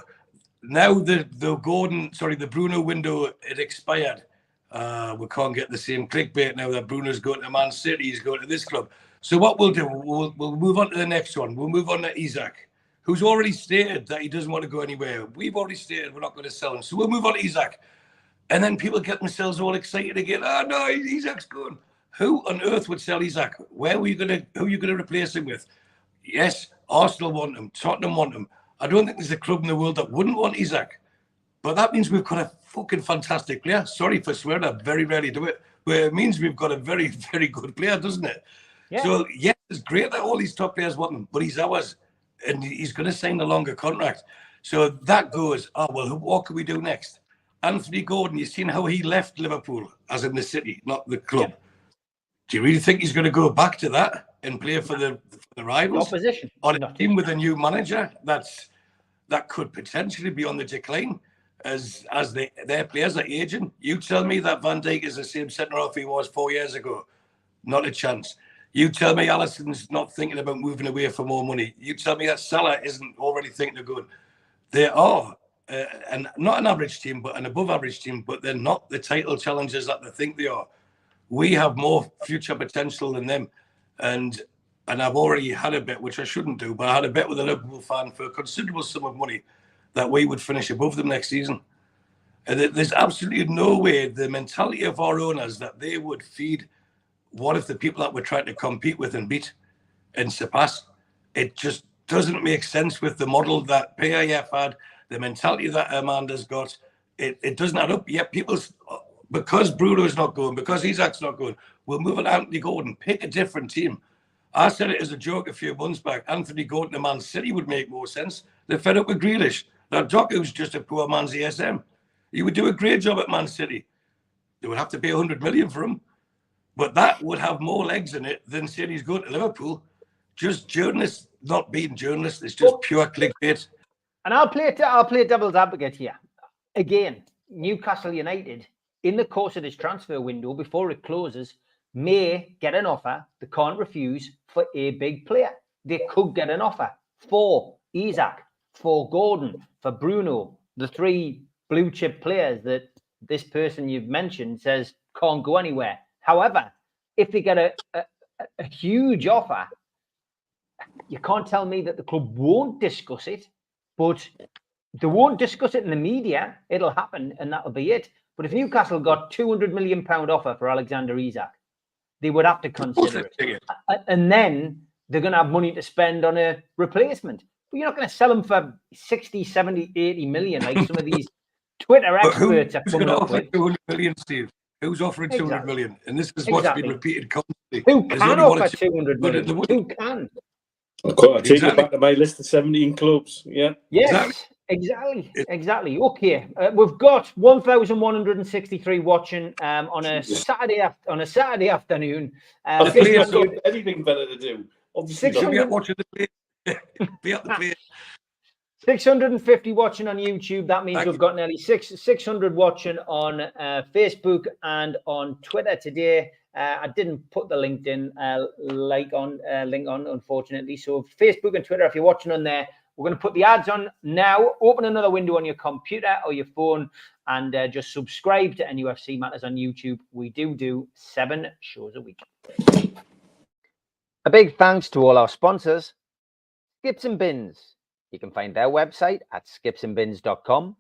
now the Bruno window, it expired. We can't get the same clickbait now that Bruno's going to Man City, he's going to this club. So what we'll do, we'll move on to the next one. We'll move on to Isak, who's already stated that he doesn't want to go anywhere. We've already stated we're not going to sell him. So we'll move on to Isak. And then people get themselves all excited again. Oh, no, Isak's gone. Who on earth would sell Isak? Who are you going to replace him with? Yes, Arsenal want him. Tottenham want him. I don't think there's a club in the world that wouldn't want Isak. But that means we've got a fucking fantastic player. Sorry for swearing, I very rarely do it. But it means we've got a very, very good player, doesn't it? Yeah. So, yes, it's great that all these top players want him, but he's ours. And he's going to sign a longer contract. So that goes, what can we do next? Anthony Gordon, you've seen how he left Liverpool, as in the city, not the club. Yeah. Do you really think he's going to go back to that and play for the rivals? Opposition. On a team with a new manager that could potentially be on the decline as their players are aging. You tell me that Van Dijk is the same centre-half he was 4 years ago. Not a chance. You tell me Alisson's not thinking about moving away for more money. You tell me that Salah isn't already thinking of going. They are, and not an average team, but an above-average team, but they're not the title challengers that they think they are. We have more future potential than them. And I've already had a bet, which I shouldn't do, but I had a bet with a Liverpool fan for a considerable sum of money that we would finish above them next season. And there's absolutely no way the mentality of our owners that they would feed one of the people that we're trying to compete with and beat and surpass. It just doesn't make sense with the model that PIF had, the mentality that Amanda's got. It doesn't add up. Yet because Bruno's not going, because Isak's not going, we'll move on Anthony Gordon. Pick a different team. I said it as a joke a few months back. Anthony Gordon to Man City would make more sense. They're fed up with Grealish. Now, Doku's just a poor man's ESM. He would do a great job at Man City. They would have to pay 100 million for him. But that would have more legs in it than saying he's going to Liverpool. Just journalists not being journalists. It's just pure clickbait. And I'll play devil's advocate here. Again, Newcastle United, in the course of this transfer window, before it closes, may get an offer they can't refuse for a big player. They could get an offer for Isak, for Gordon, for Bruno, the 3 blue chip players that this person you've mentioned says can't go anywhere. However, if they get a huge offer, you can't tell me that the club won't discuss it, but they won't discuss it in the media. It'll happen and that'll be it. But if Newcastle got £200 million offer for Alexander Isak, they would have to consider it. And then they're going to have money to spend on a replacement. But you're not going to sell them for 60, 70, 80 million like some of these Twitter experts are coming up with. 200 million, Steve? Who's offering 200 million? And this is what's been repeated constantly. Who can offer 200 million? Who can? I take it back to my list of 17 clubs. Yeah. Yes, exactly. Okay, we've got 1,163 watching on a Saturday afternoon. Anything better to do? Obviously, be watching the play. Be at the play. 650 watching on YouTube. That means Thank we've you. got nearly 600 watching on Facebook and on Twitter today. I didn't put the LinkedIn link on, unfortunately. So Facebook and Twitter, if you're watching on there, we're going to put the ads on now. Open another window on your computer or your phone and just subscribe to NUFC Matters on YouTube. We do 7 shows a week. A big thanks to all our sponsors. Skips and Bins. You can find their website at skipsandbins.com.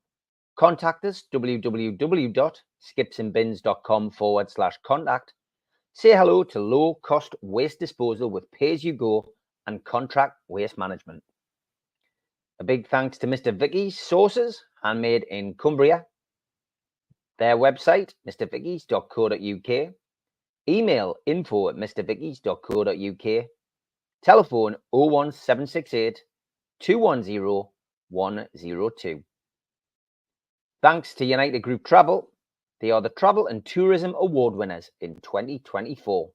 Contact us, www.skipsandbins.com/contact. Say hello to low-cost waste disposal with pay-as-you-go and contract waste management. A big thanks to Mr. Vicky's Sauces, handmade in Cumbria. Their website, mrvickies.co.uk. Email info@mrvickies.co.uk. Telephone 01768 210 102. Thanks to United Group Travel. They are the Travel and Tourism Award winners in 2024.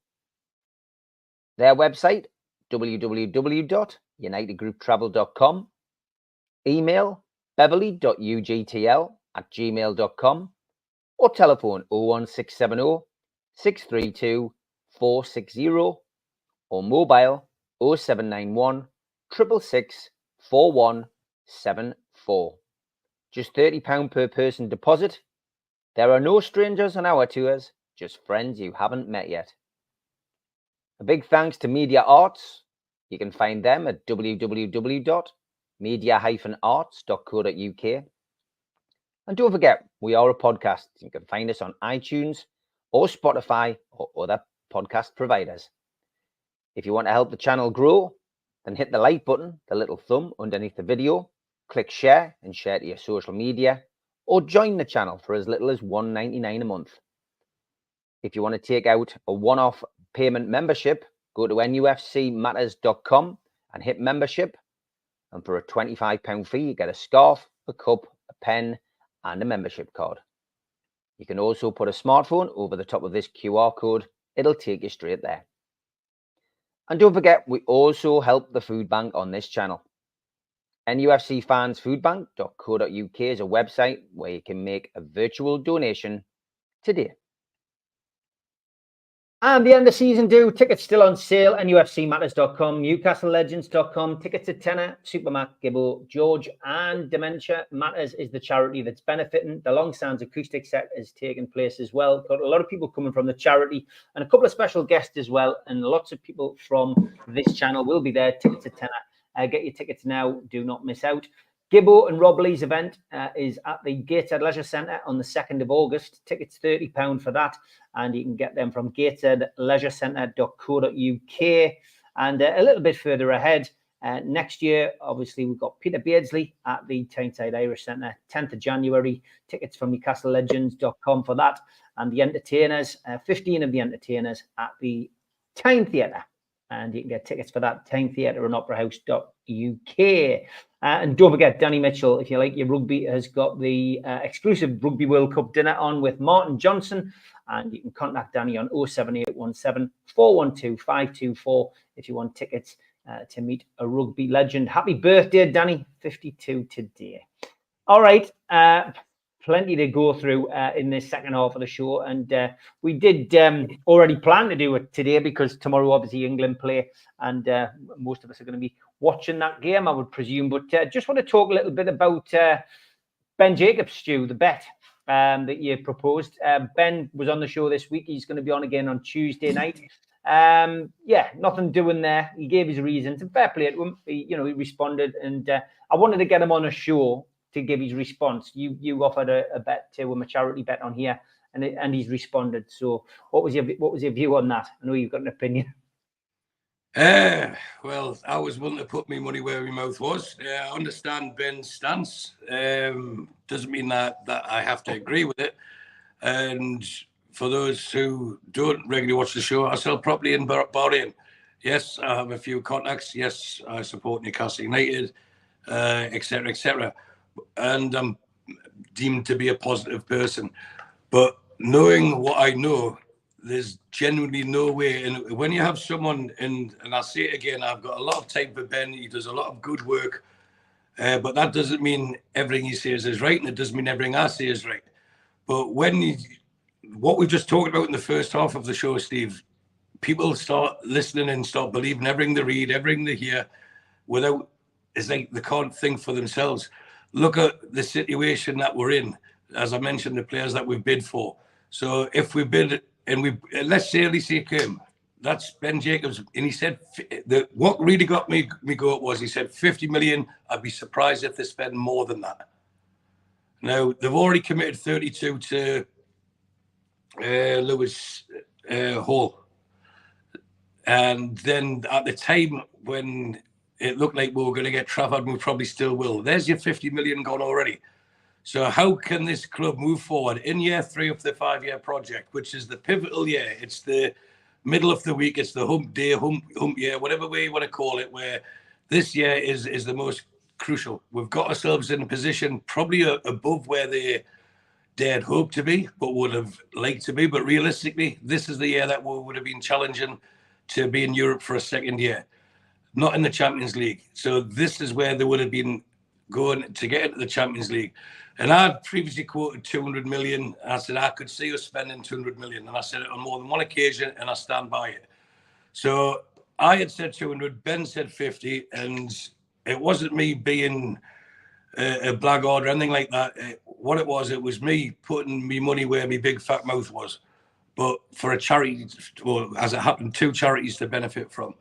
Their website, www.unitedgrouptravel.com. Email beverly.ugtl@gmail.com or telephone 01670 632 460 or mobile 0791 666 4174. Just £30 per person deposit. There are no strangers on our tours, just friends you haven't met yet. A big thanks to Media Arts. You can find them at www.media-arts.co.uk. And don't forget, we are a podcast. You can find us on iTunes or Spotify or other podcast providers. If you want to help the channel grow, then hit the like button, the little thumb underneath the video, click share and share to your social media, or join the channel for as little as $1.99 a month. If you want to take out a one-off payment membership, go to nufcmatters.com and hit membership. And for a £25 fee, you get a scarf, a cup, a pen, and a membership card. You can also put a smartphone over the top of this QR code. It'll take you straight there. And don't forget, we also help the food bank on this channel. nufcfansfoodbank.co.uk is a website where you can make a virtual donation today. And the end of season 2, tickets still on sale, nufcmatters.com, newcastlelegends.com, tickets at tenner, Supermac, Gibbo, George, and Dementia Matters is the charity that's benefiting. The Long Sounds acoustic set is taking place as well. Got a lot of people coming from the charity and a couple of special guests as well. And lots of people from this channel will be there, tickets at tenner. Get your tickets now, do not miss out. Gibbo and Rob Lee's event is at the Gateshead Leisure Centre on the 2nd of August. Tickets £30 for that, and you can get them from gatesheadleisurecentre.co.uk. And a little bit further ahead, next year, obviously, we've got Peter Beardsley at the Tyneside Irish Centre, 10th of January. Tickets from newcastlelegends.com for that. And the entertainers, 15 of the entertainers at the Tyne Theatre. And you can get tickets for that, Tyne Theatre and operahouse.uk. And don't forget, Danny Mitchell, if you like your rugby, has got the exclusive Rugby World Cup dinner on with Martin Johnson. And you can contact Danny on 07817 412 524 if you want tickets to meet a rugby legend. Happy birthday, Danny, 52 today. All right. Plenty to go through in this second half of the show. And we did already plan to do it today because tomorrow, obviously, England play. And most of us are going to be watching that game, I would presume. But just want to talk a little bit about Ben Jacobs, Stu, the bet that you proposed. Ben was on the show this week. He's going to be on again on Tuesday night. Yeah, nothing doing there. He gave his reasons. And fair play to him. He responded. And I wanted to get him on a show to give his response. You offered a bet to him, a charity bet on here, and he's responded. So what was your view on that? I know you've got an opinion. Well, I was willing to put my money where my mouth was. I understand Ben's stance. Doesn't mean that I have to agree with it. And for those who don't regularly watch the show, I sell property in Bahrain. Yes, I have a few contacts. Yes, I support Newcastle United, etc., etc. And I'm deemed to be a positive person. But knowing what I know, there's genuinely no way. And when you have someone, and I'll say it again, I've got a lot of time for Ben. He does a lot of good work. But that doesn't mean everything he says is right, and it doesn't mean everything I say is right. But what we've just talked about in the first half of the show, Steve, people start listening and start believing everything they read, everything they hear, without, it's like they can't think for themselves. Look at the situation that we're in. As I mentioned, the players that we've bid for. So if we bid, and let's say Alicia came, that's Ben Jacobs, and he said what really got me go up was he said 50 million. I'd be surprised if they spend more than that. Now they've already committed 32 to Lewis Hall, and then at the time when it looked like we were going to get Trafford, and we probably still will. There's your 50 million gone already. So how can this club move forward in year 3 of the 5-year project, which is the pivotal year? It's the middle of the week. It's the hump day, hump year, whatever way you want to call it, where this year is the most crucial. We've got ourselves in a position probably above where they dared hope to be, but would have liked to be. But realistically, this is the year that we would have been challenging to be in Europe for a second year, not in the Champions League. So this is where they would have been going to get into the Champions League. And I'd previously quoted 200 million. I said I could see us spending 200 million. And I said it on more than one occasion, and I stand by it. So I had said 200, Ben said 50, and it wasn't me being a blackguard or anything like that. What it was me putting me money where my big fat mouth was. But for a charity, well, as it happened, 2 charities to benefit from.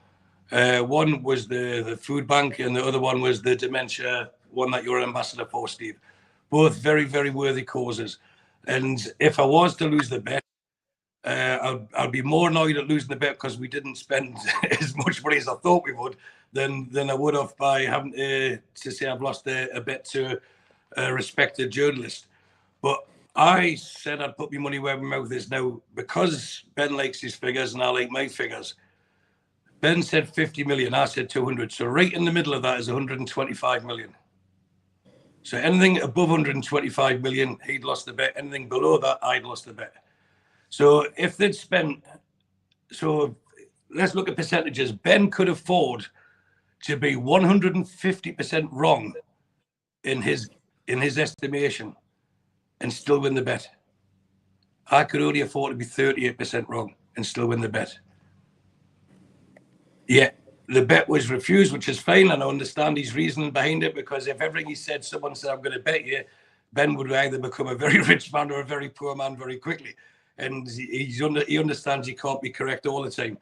One was the food bank, and the other one was the dementia one that you're an ambassador for, Steve. Both very, very worthy causes. And if I was to lose the bet, I'd be more annoyed at losing the bet because we didn't spend as much money as I thought we would than I would have by having to say I've lost a bet to a respected journalist. But I said I'd put my money where my mouth is now, because Ben likes his figures and I like my figures. Ben said 50 million, I said 200. So right in the middle of that is 125 million. So anything above 125 million, he'd lost the bet. Anything below that, I'd lost the bet. So if they'd spent, so let's look at percentages. Ben could afford to be 150% wrong in his estimation and still win the bet. I could only afford to be 38% wrong and still win the bet. Yeah, the bet was refused, which is fine, and I understand his reasoning behind it, because if everything he said, someone said, I'm going to bet you, Ben would either become a very rich man or a very poor man very quickly. And he understands he can't be correct all the time.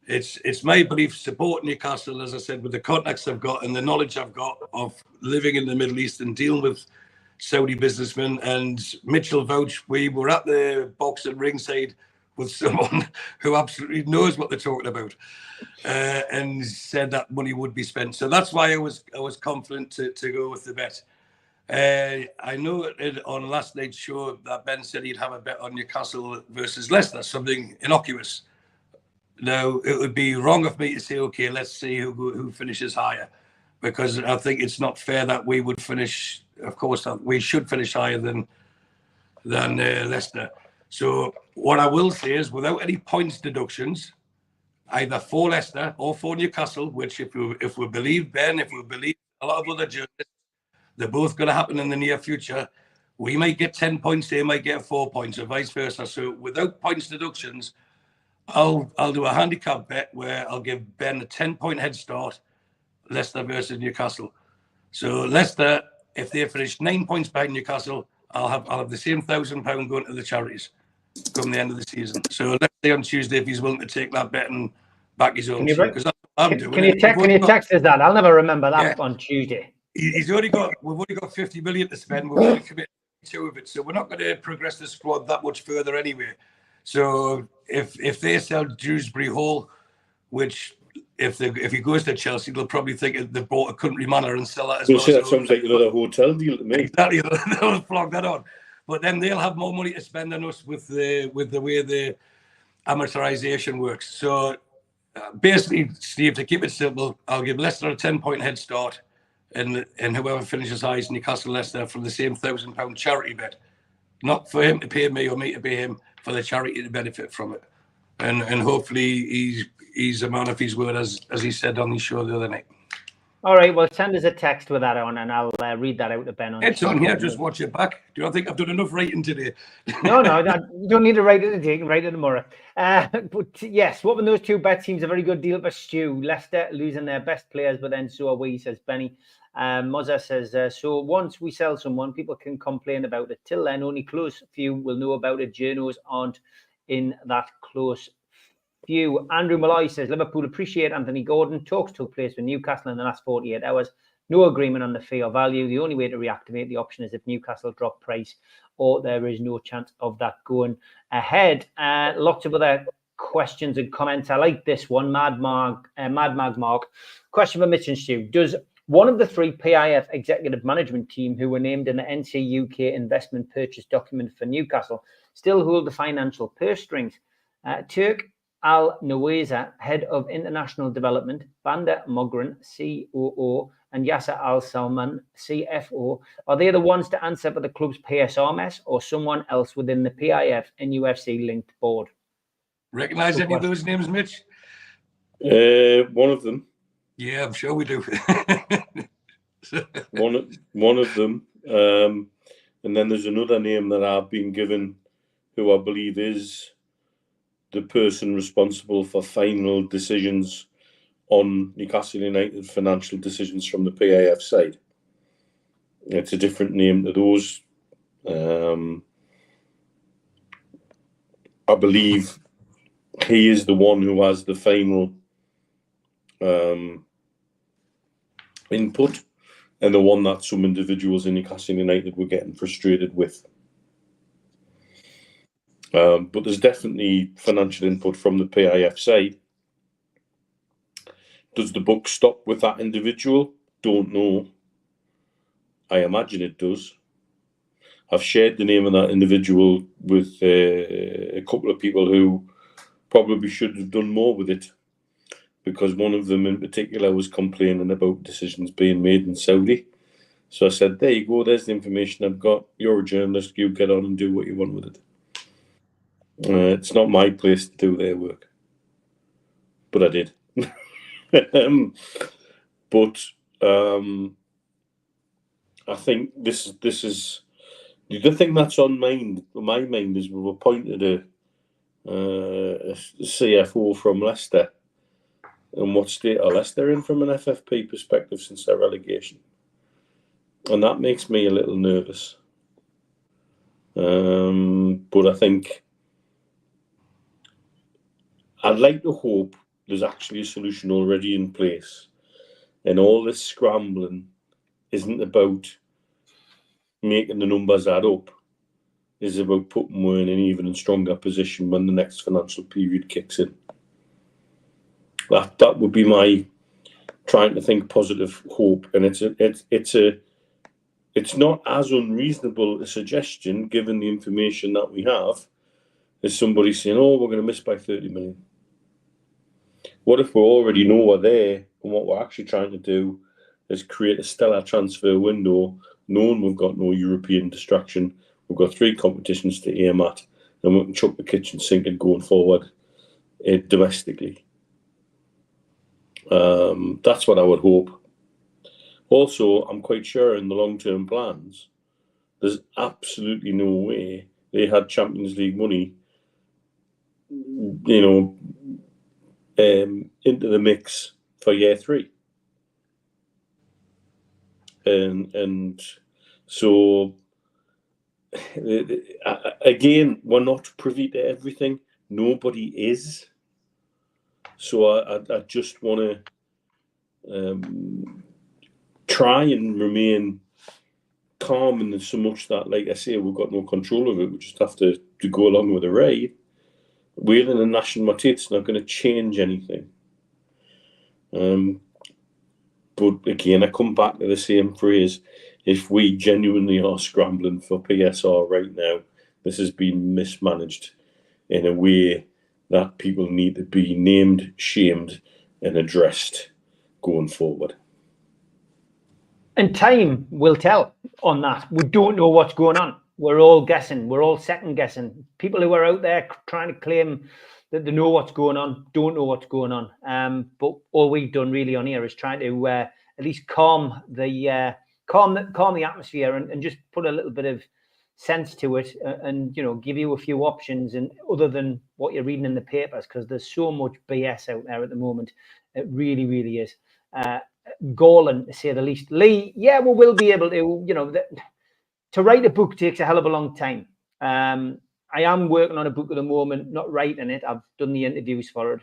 It's my belief, supporting Newcastle, as I said, with the contacts I've got and the knowledge I've got of living in the Middle East and dealing with Saudi businessmen. And Mitchell vouch, we were at the box at ringside with someone who absolutely knows what they're talking about, and said that money would be spent. So that's why I was confident to go with the bet. I know on last night's show that Ben said he'd have a bet on Newcastle versus Leicester, something innocuous. Now, it would be wrong of me to say, okay, let's see who finishes higher, because I think it's not fair that we would finish. Of course, we should finish higher than Leicester. So what I will say is, without any points deductions, either for Leicester or for Newcastle, which if we believe Ben, if we believe a lot of other journalists, they're both going to happen in the near future. We might get 10 points, they might get 4 points, or vice versa. So without points deductions, I'll do a handicap bet where I'll give Ben a 10-point head start, Leicester versus Newcastle. So Leicester, if they finish 9 points behind Newcastle, I'll have the same £1,000 going to the charities come the end of the season. So let's say on Tuesday if he's willing to take that bet and back his own, because that's what I'm doing. Can you text us that? I'll never remember that on Tuesday. We've only got 50 million to spend. We've only committed 2 of it, so we're not going to progress the squad that much further anyway. So if they sell Dewsbury Hall, which if he goes to Chelsea, they'll probably think they bought a country manor and sell that as well. That sounds like another hotel deal to me. Exactly, they'll flog that on. But then they'll have more money to spend than us with the way the amortization works. So basically, Steve, to keep it simple, I'll give Leicester a 10-point head start, and whoever finishes highest, Newcastle Leicester, from the same £1,000 charity bet. Not for him to pay me or me to pay him, for the charity to benefit from it. And hopefully he's a man of his word, as he said on his show the other night. All right, well, send us a text with that on, and I'll read that out to Ben. It's on here. Just watch it back. Do you think I've done enough writing today? No, you don't need to write it today. You can write it tomorrow. But yes, swapping those two bets seems a very good deal for Stu. Leicester losing their best players, but then so are we, says Benny. Mozza says, so once we sell someone, people can complain about it. Till then, only close few will know about it. Journos aren't in that close few. Andrew Malloy says, Liverpool appreciate Anthony Gordon. Talks took place with Newcastle in the last 48 hours. No agreement on the fee or value. The only way to reactivate the option is if Newcastle drop price, or there is no chance of that going ahead. Lots of other questions and comments. I like this one, Mad Mag Mark. Question for Mitch and Stu. Does one of the three PIF executive management team who were named in the NC UK investment purchase document for Newcastle still hold the financial purse strings? Turk Al Naweza, head of international development, Banda Mogren, COO, and Yasser Al Salman, CFO, are they the ones to answer for the club's PSR mess, or someone else within the PIF and UFC linked board? Recognise any of those names, Mitch? One of them. Yeah, I'm sure we do. one of them. And then there's another name that I've been given, who I believe is the person responsible for final decisions on Newcastle United financial decisions from the PIF side. It's a different name to those. I believe he is the one who has the final input, and the one that some individuals in Newcastle United were getting frustrated with. But there's definitely financial input from the PIF side. Does the book stop with that individual? Don't know. I imagine it does. I've shared the name of that individual with a couple of people who probably should have done more with it, because one of them in particular was complaining about decisions being made in Saudi. So I said, there you go, there's the information I've got. You're a journalist, you get on and do what you want with it. It's not my place to do their work. But I did. But I think this is the thing that's on my mind is we've appointed a CFO from Leicester, and what state are Leicester in from an FFP perspective since their relegation, and that makes me a little nervous. But I think I'd like to hope there's actually a solution already in place, and all this scrambling isn't about making the numbers add up. It's about putting one in an even and stronger position when the next financial period kicks in. That would be my trying to think positive hope, and it's not as unreasonable a suggestion given the information that we have as somebody saying, "Oh, we're going to miss by 30 million." What if we already know we're there, and what we're actually trying to do is create a stellar transfer window, knowing we've got no European distraction, we've got 3 competitions to aim at, and we can chuck the kitchen sink and going forward domestically. That's what I would hope. Also, I'm quite sure in the long-term plans, there's absolutely no way they had Champions League money, into the mix for year 3. And so, again, we're not privy to everything. Nobody is. So I just want to try and remain calm in so much that, like I say, we've got no control of it. We just have to go along with the ride. Wheeling and gnashing my teeth's not going to change anything. But again, I come back to the same phrase. If we genuinely are scrambling for PSR right now, this has been mismanaged in a way that people need to be named, shamed, and addressed going forward. And time will tell on that. We don't know what's going on. We're all guessing. We're all second guessing. People who are out there trying to claim that they know what's going on don't know what's going on. But all we've done really on here is try to at least calm the atmosphere and just put a little bit of sense to it, and give you a few options, and other than what you're reading in the papers, because there's so much BS out there at the moment. It really, really is galling, to say the least. Lee, yeah, we will be able to. To write a book takes a hell of a long time. I am working on a book at the moment, not writing it. I've done the interviews for it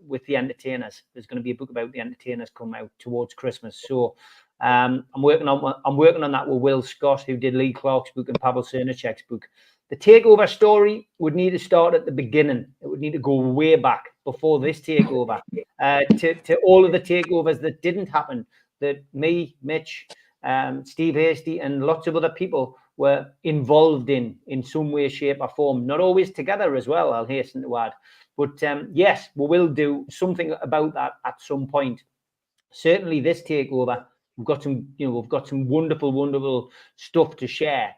with the entertainers. There's going to be a book about the entertainers come out towards Christmas. So I'm working on that with Will Scott, who did Lee Clark's book and Pavel Cernacek's book. The takeover story would need to start at the beginning. It would need to go way back before this takeover, to all of the takeovers that didn't happen, that me, Mitch, Steve Hasty, and lots of other people were involved in some way, shape, or form. Not always together as well, I'll hasten to add. But yes, we will do something about that at some point. Certainly, this takeover, we've got some wonderful stuff to share.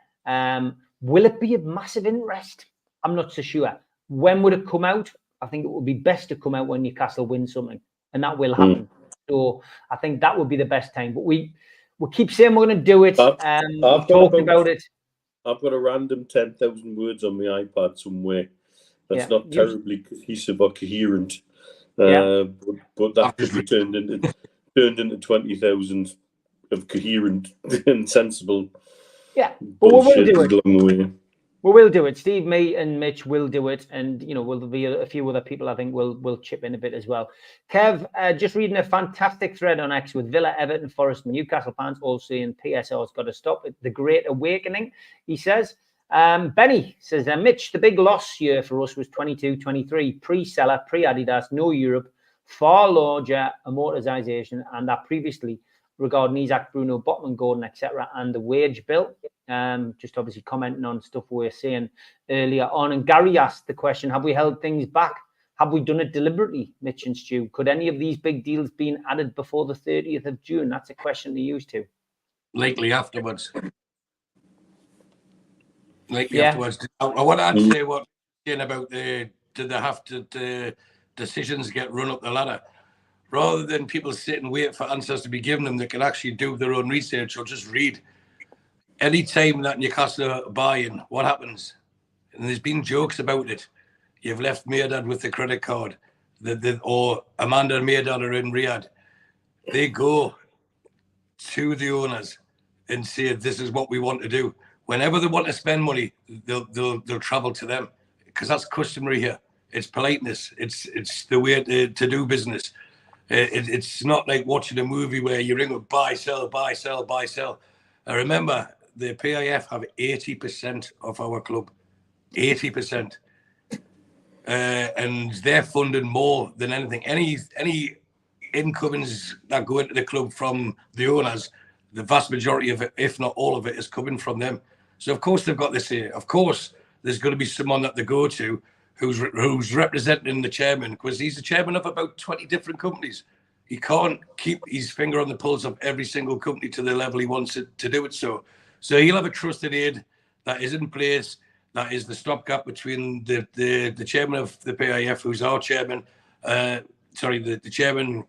Will it be of massive interest? I'm not so sure. When would it come out? I think it would be best to come out when Newcastle wins something, and that will happen. So I think that would be the best time. But we keep saying we're going to do it. We've talked about it. I've got a random 10,000 words on my iPad somewhere. That's not terribly cohesive or coherent. But that could be turned into 20,000 of coherent and sensible. Yeah, but we will do it. Along the way. We will do it. Steve, me, and Mitch will do it, and will be a few other people I think will chip in a bit as well. Kev, just reading a fantastic thread on X with Villa, Everton, Forest, and Newcastle fans all saying PSR's got to stop. The Great Awakening, he says. Benny says, Mitch, the big loss year for us was 22-23, pre-Seller, pre-Adidas, no Europe, far larger amortization, and that previously regarding Isaac, Bruno, Botman, Gordon, etc., and the wage bill. Just obviously commenting on stuff we were saying earlier on. And Gary asked the question, have we held things back? Have we done it deliberately, Mitch and Stu? Could any of these big deals been added before the 30th of June? That's a question they used to. Likely afterwards. Afterwards. I want to say what about do they have to decisions get run up the ladder? Rather than people sit and wait for answers to be given them, they can actually do their own research or just read. Any time that Newcastle are buying, what happens? And there's been jokes about it. You've left Mirdad with the credit card, or Amanda and Mirdad are in Riyadh. They go to the owners and say, this is what we want to do. Whenever they want to spend money, they'll travel to them, because that's customary here. It's politeness. It's the way to do business. It's not like watching a movie where you ring up, buy, sell, buy, sell, buy, sell. I remember the PIF have 80% of our club, 80%. And they're funding more than anything. Any incomings that go into the club from the owners, the vast majority of it, if not all of it, is coming from them. So, of course, they've got this here. Of course, there's going to be someone that they go to who's representing the chairman, because he's the chairman of about 20 different companies. He can't keep his finger on the pulse of every single company to the level he wants it to do it. So he'll have a trusted aid that is in place, that is the stopgap between the chairman of the PIF, who's our chairman, the chairman,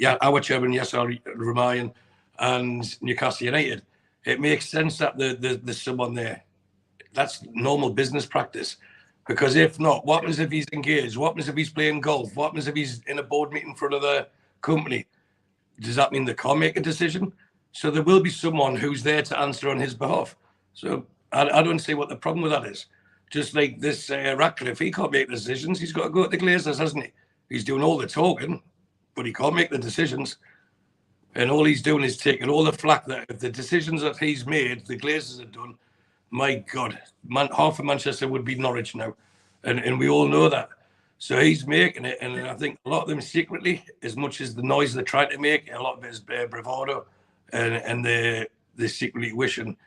our chairman, Yasser Ramayan, and Newcastle United. It makes sense that there's someone there. That's normal business practice. Because if not, what happens if he's engaged? What happens if he's playing golf? What happens if he's in a board meeting for another company? Does that mean they can't make a decision? So there will be someone who's there to answer on his behalf. So I don't see what the problem with that is. Just like this Ratcliffe, he can't make the decisions. He's got to go to the Glazers, hasn't he? He's doing all the talking, but he can't make the decisions. And all he's doing is taking all the flack that if the decisions that he's made, the Glazers have done. My God, half of Manchester would be Norwich now. And we all know that. So he's making it. And I think a lot of them secretly, as much as the noise they're trying to make, a lot of it is bravado and they're secretly wishing.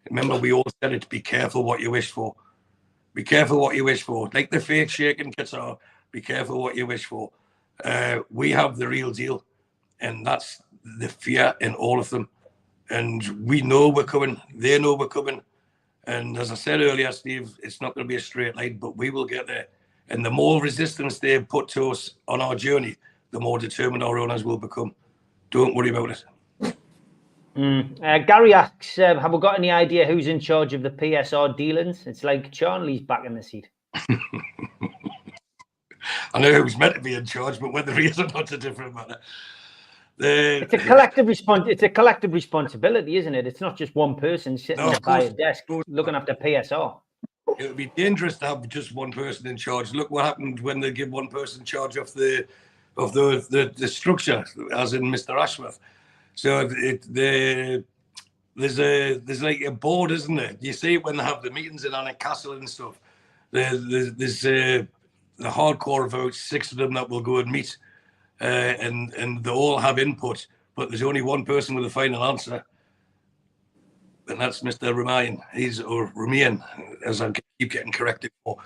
Remember, we all said it, be careful what you wish for. Be careful what you wish for. Like the fake shake in Qatar, be careful what you wish for. We have the real deal. And that's the fear in all of them. And we know we're coming. They know we're coming. And as I said earlier, Steve, it's not going to be a straight line, but we will get there. And the more resistance they put to us on our journey, the more determined our owners will become. Don't worry about it. Gary asks, have we got any idea who's in charge of the PSR dealings? It's like Charnley's back in the seat. I know who's meant to be in charge, but whether he is or not, a different matter. It's a collective responsibility, isn't it? It's not just one person sitting by a desk looking after PSR. It would be dangerous to have just one person in charge. Look what happened when they give one person charge of the structure, as in Mr. Ashworth. So there's like a board, isn't there? You see it when they have the meetings in Newcastle and stuff. There's the hardcore of about 6 of them that will go and meet, and they all have input, but there's only one person with the final answer, and that's Mr. Remain. Remain, as I keep getting corrected for.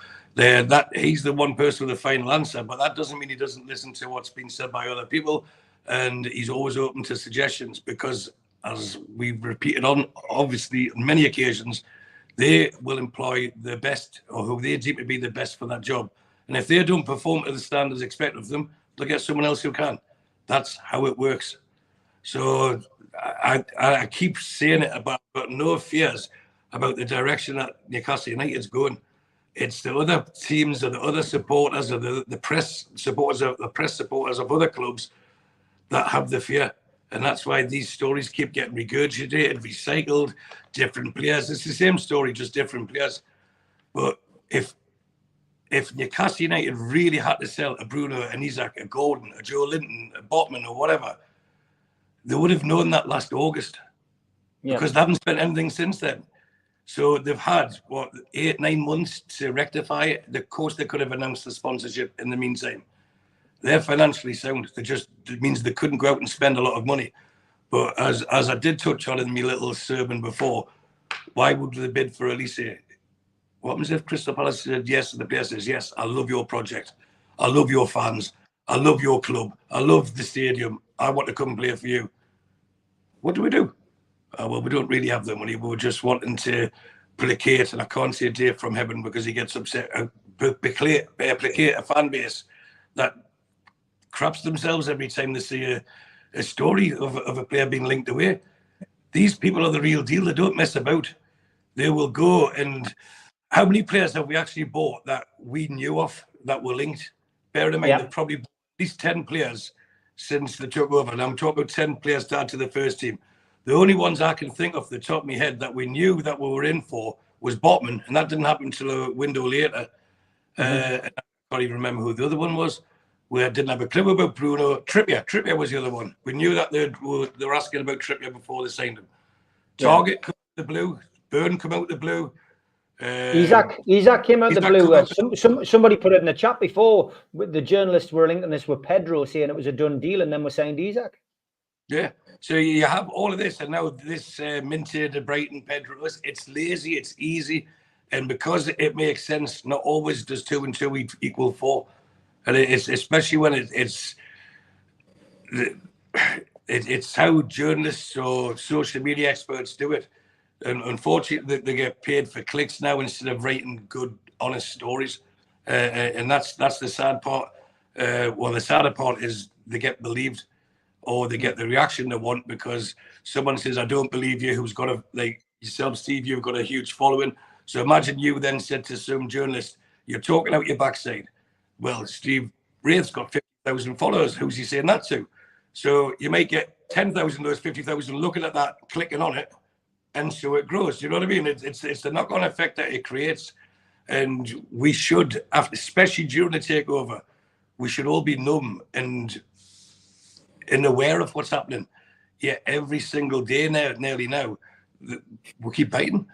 He's the one person with the final answer, but that doesn't mean he doesn't listen to what's been said by other people, and he's always open to suggestions because, as we've repeated on, obviously, on many occasions, they will employ the best or who they deem to be the best for that job. And if they don't perform to the standards expected of them, they'll get someone else who can. That's how it works. So I keep saying it about, but no fears about the direction that Newcastle United's going. It's the other teams or the other supporters or the press supporters of other clubs that have the fear. And that's why these stories keep getting regurgitated, recycled, different players. It's the same story, just different players. But if Newcastle United really had to sell a Bruno, an Isaac, a Gordon, a Joe Linton, a Botman or whatever, they would have known that last August. Yeah. Because they haven't spent anything since then. So they've had, 8-9 months to rectify it. Of course, they could have announced the sponsorship in the meantime. They're financially sound. It means they couldn't go out and spend a lot of money. But as I did touch on in my little sermon before, why would they bid for Elise? What happens if Crystal Palace said yes and the player says, yes, I love your project. I love your fans. I love your club. I love the stadium. I want to come and play for you. What do we do? Well, we don't really have the money. We're just wanting to placate, and I can't say Dave from heaven because he gets upset, placate a fan base that craps themselves every time they see a story of a player being linked away. These people are the real deal. They don't mess about. They will go. And how many players have we actually bought that we knew of that were linked? Bear in mind, they've probably bought at least 10 players since they took over. And I'm talking about 10 players to add to the first team. The only ones I can think of the top of my head that we knew that we were in for was Botman, and that didn't happen until a window later. I can't even remember who the other one was. We didn't have a clue about Bruno. Trippier was the other one. We knew that they were asking about Trippier before they signed him. Target come out the blue. Burn come out the blue. Isaac came out the blue. Somebody put it in the chat before. The journalists were linking this with Pedro, saying it was a done deal, and then we signed Isaac. Yeah. So you have all of this, and now this minted Brighton Pedro. It's lazy, it's easy, and because it makes sense, not always does 2 and 2 equal 4, and it's especially when it's how journalists or social media experts do it, and unfortunately they get paid for clicks now instead of writing good, honest stories, and that's the sad part. Well, the sadder part is they get believed. Or they get the reaction they want because someone says, I don't believe you, who's got like yourself, Steve, you've got a huge following. So imagine you then said to some journalist, you're talking out your backside. Well, Steve Wraith's got 50,000 followers. Who's he saying that to? So you might get 10,000 of those 50,000 looking at that, clicking on it, and so it grows. You know what I mean? It's the knock-on effect that it creates. And we should, especially during the takeover, we should all be numb and aware of what's happening. Yeah, every single day now, nearly now, we keep biting.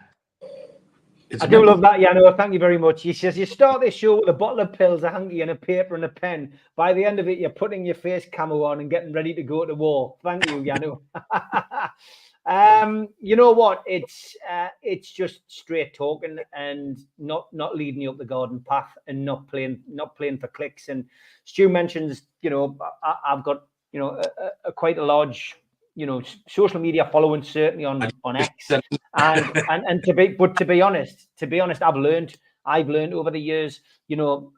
I do love that, Yano. Thank you very much. He says, you start this show with a bottle of pills, a hanky, and a paper and a pen. By the end of it, you're putting your face camo on and getting ready to go to war. Thank you, Yano. You know what? It's just straight talking and not leading you up the garden path and not playing for clicks. And Stu mentions, I've got quite a large, social media following, certainly on X, and to be honest, I've learned over the years,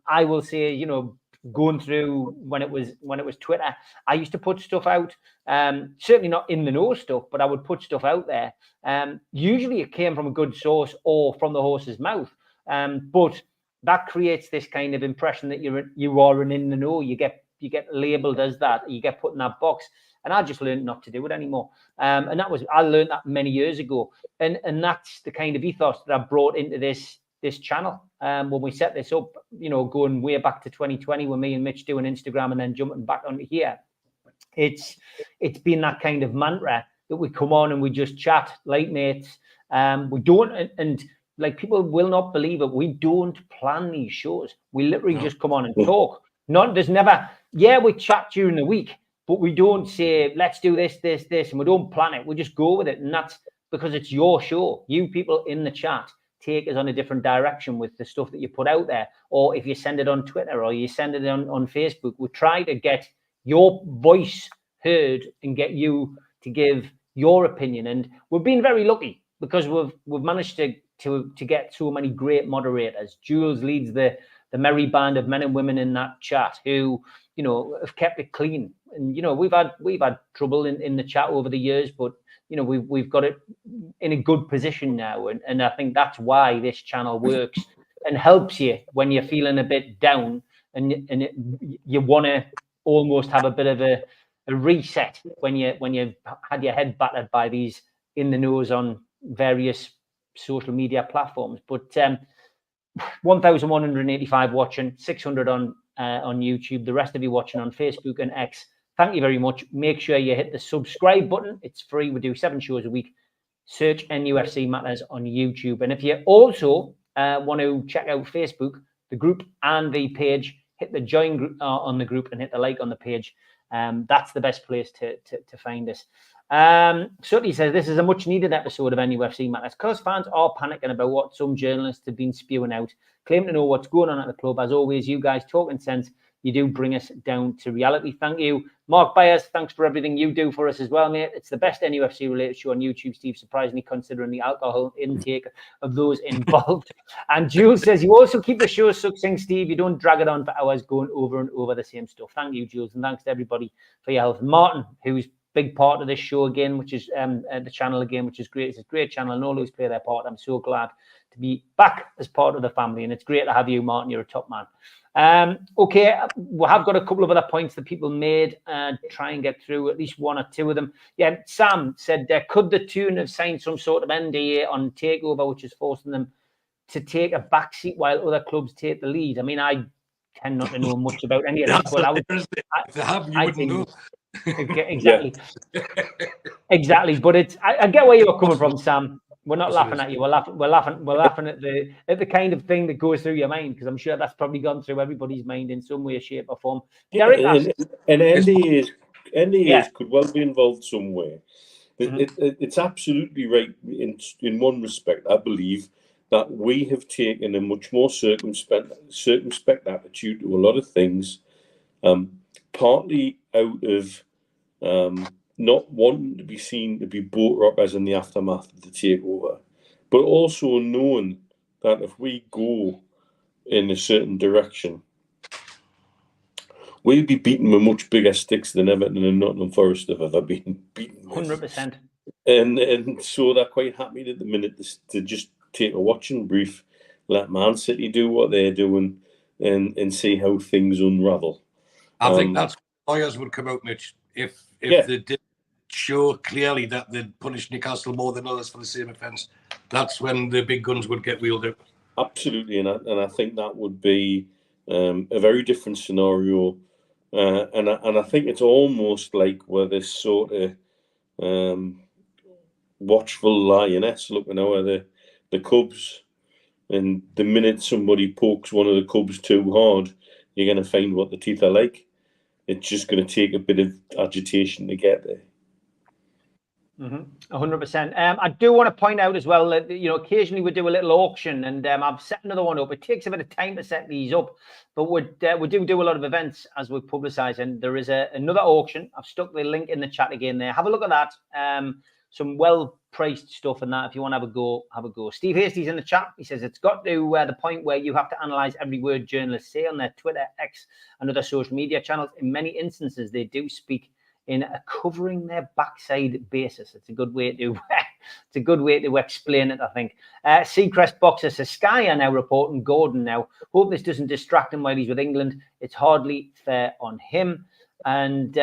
I will say, going through when it was Twitter, I used to put stuff out, certainly not in the know stuff, but I would put stuff out there. Usually it came from a good source or from the horse's mouth. But that creates this kind of impression that you are in the know. You get labeled as that. You get put in that box. And I just learned not to do it anymore. And I learned that many years ago. And that's the kind of ethos that I brought into this channel. When we set this up, going way back to 2020 when me and Mitch doing Instagram and then jumping back onto here. It's been that kind of mantra that we come on and we just chat like mates. We don't, and like people will not believe it, we don't plan these shows. We literally just come on and talk. We chat during the week, but we don't say, let's do this, and we don't plan it. We just go with it. And that's because it's your show. You people in the chat take us on a different direction with the stuff that you put out there. Or if you send it on Twitter or you send it on Facebook, we try to get your voice heard and get you to give your opinion. And we've been very lucky because we've managed to get so many great moderators. Jules leads the merry band of men and women in that chat who, have kept it clean. And, we've had trouble in the chat over the years, but, we've got it in a good position now. And I think that's why this channel works and helps you when you're feeling a bit down and you want to almost have a bit of a reset when you've had your head battered by these in the nose on various social media platforms. But 1,185 watching, 600 on YouTube, the rest of you watching on Facebook and X. Thank you very much. Make sure you hit the subscribe button. It's free. We do 7 shows a week. Search nufc matters on YouTube. And if you also want to check out Facebook, the group and the page, hit the join group on the group and hit the like on the page. That's the best place to find us. Sutty says this is a much needed episode of NUFC Matters because fans are panicking about what some journalists have been spewing out, claiming to know what's going on at the club. As always, you guys talking sense. You do bring us down to reality. Thank you. Mark Byers, thanks for everything you do for us as well, mate. It's the best NUFC related show on YouTube, Steve, surprisingly considering the alcohol intake of those involved. And Jules says, you also keep the show succinct, Steve. You don't drag it on for hours going over and over the same stuff. Thank you, Jules. And thanks to everybody for your help. Martin, who's big part of this show again, which is the channel again, which is great. It's a great channel and all who's play their part. I'm so glad to be back as part of the family. And it's great to have you, Martin. You're a top man. Okay, we have got a couple of other points that people made and try and get through at least one or two of them. Yeah, Sam said, could the Tyne have signed some sort of NDA on takeover, which is forcing them to take a backseat while other clubs take the lead? I mean, I tend not to know much about any of this, but if they have, you wouldn't know. Exactly. Exactly. But I get where you're coming from, Sam. We're not laughing at you. We're laughing at the kind of thing that goes through your mind, because I'm sure that's probably gone through everybody's mind in some way, shape, or form. Derek and NDAs could well be involved somewhere. It's absolutely right in one respect. I believe that we have taken a much more circumspect attitude to a lot of things, partly out of not wanting to be seen to be boat rockers in the aftermath of the takeover, but also knowing that if we go in a certain direction, we'll be beaten with much bigger sticks than Everton and Nottingham Forest have ever been beaten with. 100%. And so they're quite happy at the minute to just take a watching brief, let Man City do what they're doing, and see how things unravel. I think that's why lawyers would come out, Mitch, if they did show clearly that they'd punish Newcastle more than others for the same offence. That's when the big guns would get wheeled out. Absolutely, and I think that would be a very different scenario, and I think it's almost like we're this sort of watchful lioness looking over the cubs, and the minute somebody pokes one of the cubs too hard, you're going to find what the teeth are like. It's just going to take a bit of agitation to get there. 100%. I do want to point out as well that, occasionally we do a little auction, and I've set another one up. It takes a bit of time to set these up, but we do a lot of events as we publicise, and there is another auction. I've stuck the link in the chat again there. Have a look at that. Some well priced stuff and that. If you want to have a go, have a go. Steve Hastie's in the chat. He says it's got to the point where you have to analyze every word journalists say on their Twitter, X, and other social media channels. In many instances, they do speak in a covering their backside basis. It's a good way to it's a good way to explain it, I think. Seacrest Boxer says Sky are now reporting Gordon now. Hope this doesn't distract him while he's with England. It's hardly fair on him. And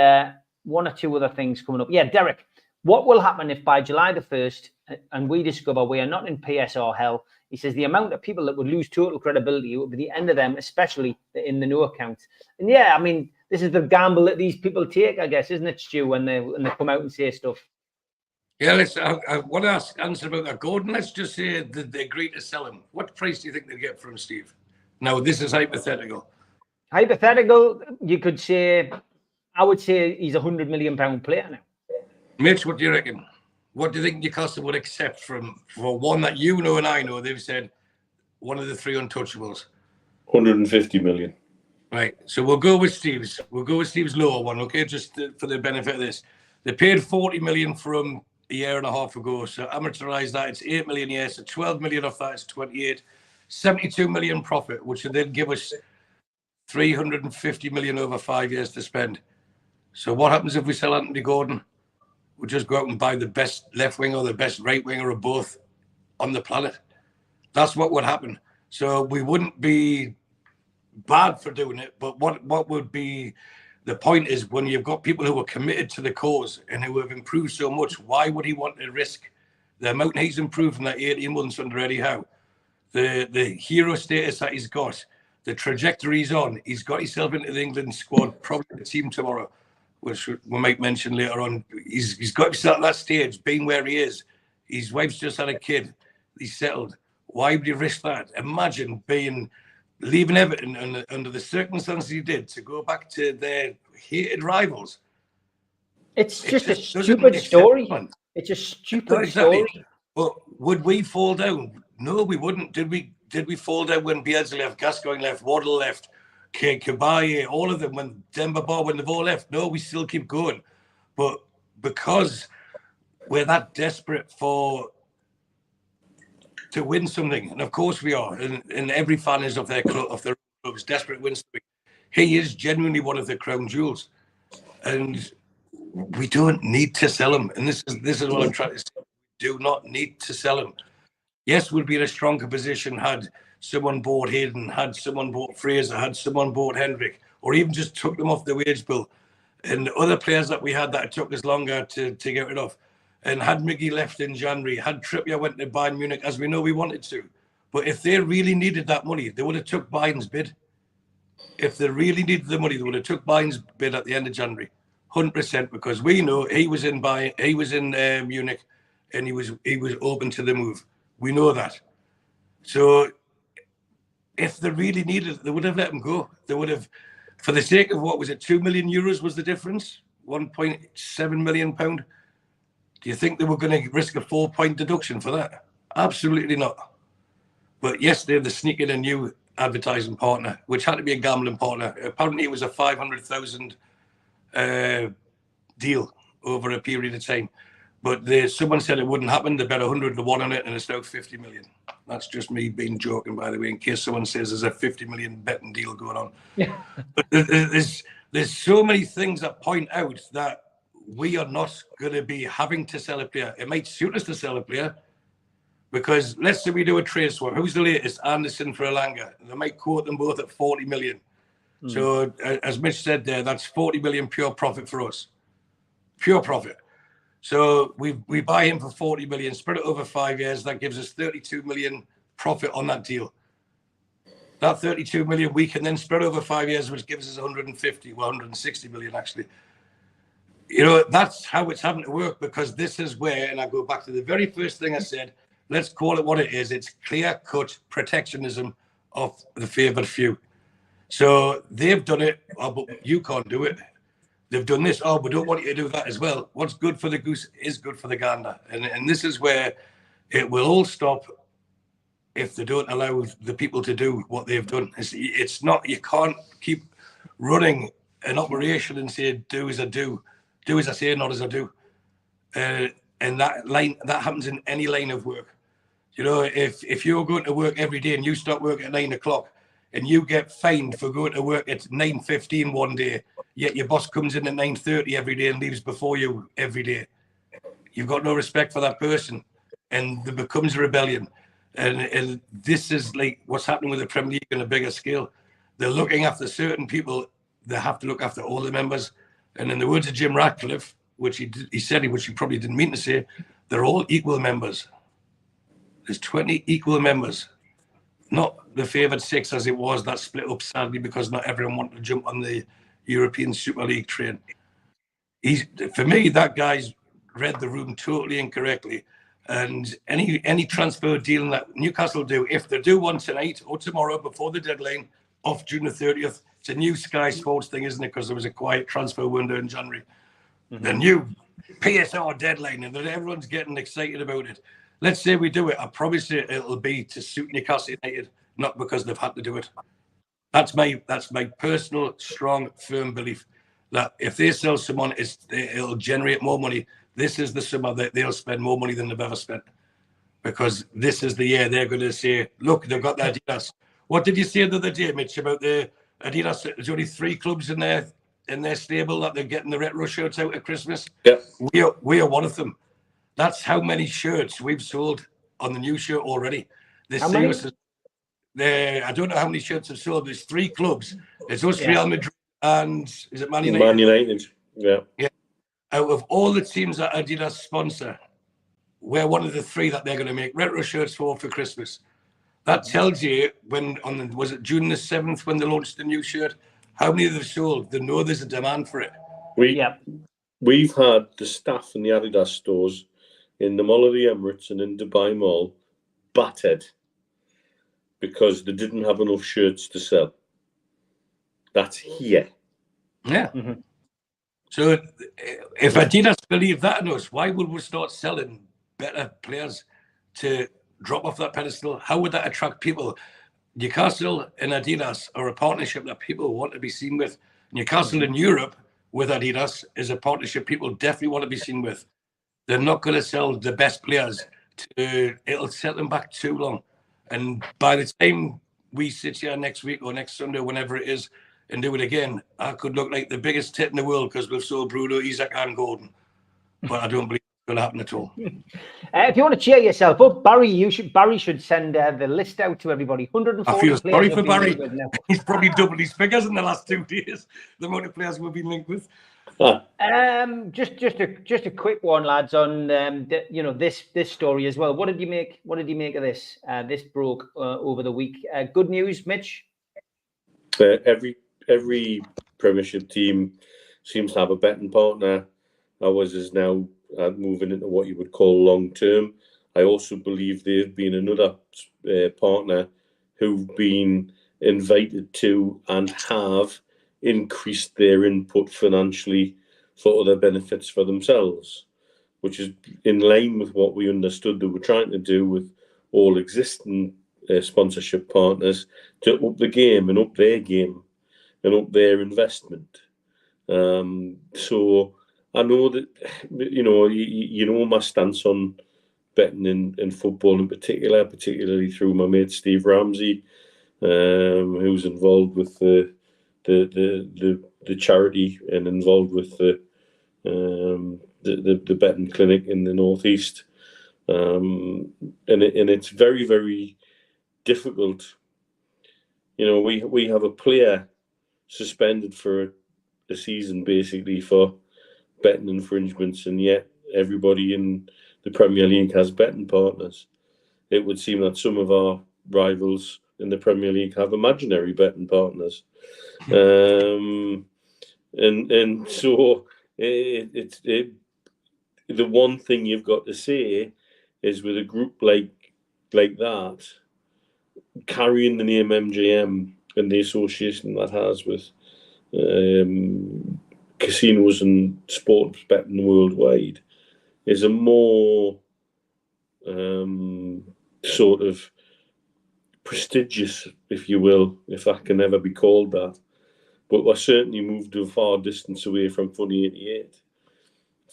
one or two other things coming up. Yeah, Derek, what will happen if by July the 1st and we discover we are not in PSR hell? He says the amount of people that would lose total credibility would be the end of them, especially in the no accounts. And yeah, I mean, this is the gamble that these people take, I guess, isn't it, Stu, when they come out and say stuff? Yeah, I want to answer about that. Gordon, let's just say that they agree to sell him. What price do you think they get for him, Steve? Now, this is hypothetical. Hypothetical, you could say, I would say he's a £100 million player now. Mitch, what do you reckon? What do you think Newcastle would accept for one that you know and I know? They've said one of the three untouchables. 150 million. Right. So we'll go with Steve's. We'll go with Steve's lower one, okay? Just for the benefit of this. They paid 40 million for him a year and a half ago. So amortize that, it's 8 million a year. So 12 million off that is 28. 72 million profit, which would then give us 350 million over 5 years to spend. So what happens if we sell Anthony Gordon? We'll just go out and buy the best left winger or the best right winger or both on the planet. That's what would happen. So we wouldn't be bad for doing it, but what would be the point is when you've got people who are committed to the cause and who have improved so much, why would he want to risk the amount he's improved from that 18 months under Eddie Howe, the hero status that he's got, the trajectory he's on? He's got himself into the England squad, probably the team tomorrow, which we might mention later on. He's got himself at that stage, being where he is. His wife's just had a kid. He's settled. Why would he risk that? Imagine leaving Everton under the circumstances he did to go back to their hated rivals. It's just a stupid story. It's a stupid story. But would we fall down? No, we wouldn't. Did we fall down when Bielsa left, Gascoigne left, Waddle left, Kabaye, all of them, when Demba Ba, when they've all left? No, we still keep going. But because we're that desperate to win something, and of course we are, and every fan is of their clubs desperate to win something. He is genuinely one of the crown jewels, and we don't need to sell him. And this is what I'm trying to say. We do not need to sell him. Yes, we'll be in a stronger position had someone bought Hayden, had someone bought Fraser, had someone bought Hendrick, or even just took them off the wage bill. And other players that we had that it took us longer to get rid of. And had Miggy left in January, had Trippier went to Bayern Munich, as we know we wanted to. But if they really needed that money, they would have took Bayern's bid. If they really needed the money, they would have took Bayern's bid at the end of January, 100%, because we know he was in Munich, and he was open to the move. We know that. So if they really needed it, they would have let him go. They would have, for the sake of what was it, €2 million was the difference, £1.7 million. Do you think they were going to risk a 4-point deduction for that? Absolutely not. But yes, they're sneaking a new advertising partner, which had to be a gambling partner. Apparently, it was a 500,000 deal over a period of time. But someone said it wouldn't happen. They bet 100 to 1 on it, and it's now 50 million. That's just me being joking, by the way, in case someone says there's a 50 million betting deal going on. But there's so many things that point out that we are not going to be having to sell a player. It might suit us to sell a player because let's say we do a trade swap. Who's the latest? Anderson for Elanga. They might quote them both at 40 million. So as Mitch said there, that's 40 million pure profit for us. Pure profit. So we buy him for 40 million, spread it over 5 years. That gives us 32 million profit on that deal. That 32 million we can then spread over 5 years, which gives us 160 million actually. You know, that's how it's having to work, because this is where, and I go back to the very first thing I said, let's call it what it is. It's clear-cut protectionism of the favoured few. So they've done it, but you can't do it. They've done this, we don't want you to do that as well. What's good for the goose is good for the gander. And this is where it will all stop if they don't allow the people to do what they've done. It's not, you can't keep running an operation and say, do as I do. Do as I say, not as I do. And that happens in any line of work. You know, if you're going to work every day and you start work at 9 o'clock and you get fined for going to work at 9:15 one day, yet your boss comes in at 9:30 every day and leaves before you every day, you've got no respect for that person, and there becomes a rebellion. And this is like what's happening with the Premier League on a bigger scale. They're looking after certain people. They have to look after all the members. And in the words of Jim Ratcliffe, which he said, which he probably didn't mean to say, they're all equal members. There's 20 equal members, not the favoured 6 as it was. That split up sadly because not everyone wanted to jump on the European Super League train. For me, that guy's read the room totally incorrectly. And any transfer deal that Newcastle do, if they do one tonight or tomorrow before the deadline off June the 30th, it's a new Sky Sports thing, isn't it? Because there was a quiet transfer window in January. Mm-hmm. The new PSR deadline, and everyone's getting excited about it. Let's say we do it. I promise you it'll be to suit Newcastle United, not because they've had to do it. That's my personal, strong, firm belief that if they sell someone, it'll generate more money. This is the summer that they'll spend more money than they've ever spent, because this is the year they're going to say, look, they've got the Adidas. What did you say the other day, Mitch, about the Adidas? There's only 3 clubs in their stable that they're getting the retro shirts out at Christmas. Yep. We are one of them. That's how many shirts we've sold on the new shirt already. How many? I don't know how many shirts have sold. There's 3 clubs. It's us, Real Madrid, and is it Man United? Man United, yeah. Out of all the teams that Adidas sponsor, we're one of the 3 that they're going to make retro shirts for Christmas. That tells you was it June the 7th when they launched the new shirt? How many they've sold? They know there's a demand for it. We've had the staff in the Adidas stores in the Mall of the Emirates and in Dubai Mall battered because they didn't have enough shirts to sell. That's here. Yeah. Mm-hmm. So if Adidas believe that in us, why would we start selling better players to drop off that pedestal? How would that attract people? Newcastle and Adidas are a partnership that people want to be seen with. Newcastle in Europe with Adidas is a partnership people definitely want to be seen with. They're not going to sell the best players. It'll set them back too long. And by the time we sit here next week or next Sunday, whenever it is, and do it again, I could look like the biggest tit in the world because we've sold Bruno, Isaac and Gordon. But I don't believe it's going to happen at all. If you want to cheer yourself up, Barry should send the list out to everybody. 140 I feel sorry players for Barry. He's probably doubled his figures in the last 2 days. The amount of players we've been linked with. Just a quick one, lads, on this story as well. What did you make of this? This broke over the week. Good news, Mitch. Every Premiership team seems to have a betting partner. Ours is now moving into what you would call long term. I also believe there have been another partner who've been invited to and have increased their input financially for other benefits for themselves, which is in line with what we understood they were trying to do with all existing sponsorship partners, to up the game and up their game and up their investment. So I know that, you know my stance on betting in football in particular, particularly through my mate Steve Ramsey, who's involved with the charity and involved with the betting clinic in the Northeast, and it's very, very difficult. We have a player suspended for a season basically for betting infringements, and yet everybody in the Premier League has betting partners. It would seem that some of our rivals in the Premier League have imaginary betting partners. And so it's the one thing you've got to say is, with a group like that, carrying the name MJM and the association that has with casinos and sports betting worldwide, is a more sort of prestigious, if you will, if that can ever be called that. But we're certainly moved a far distance away from Funny 88.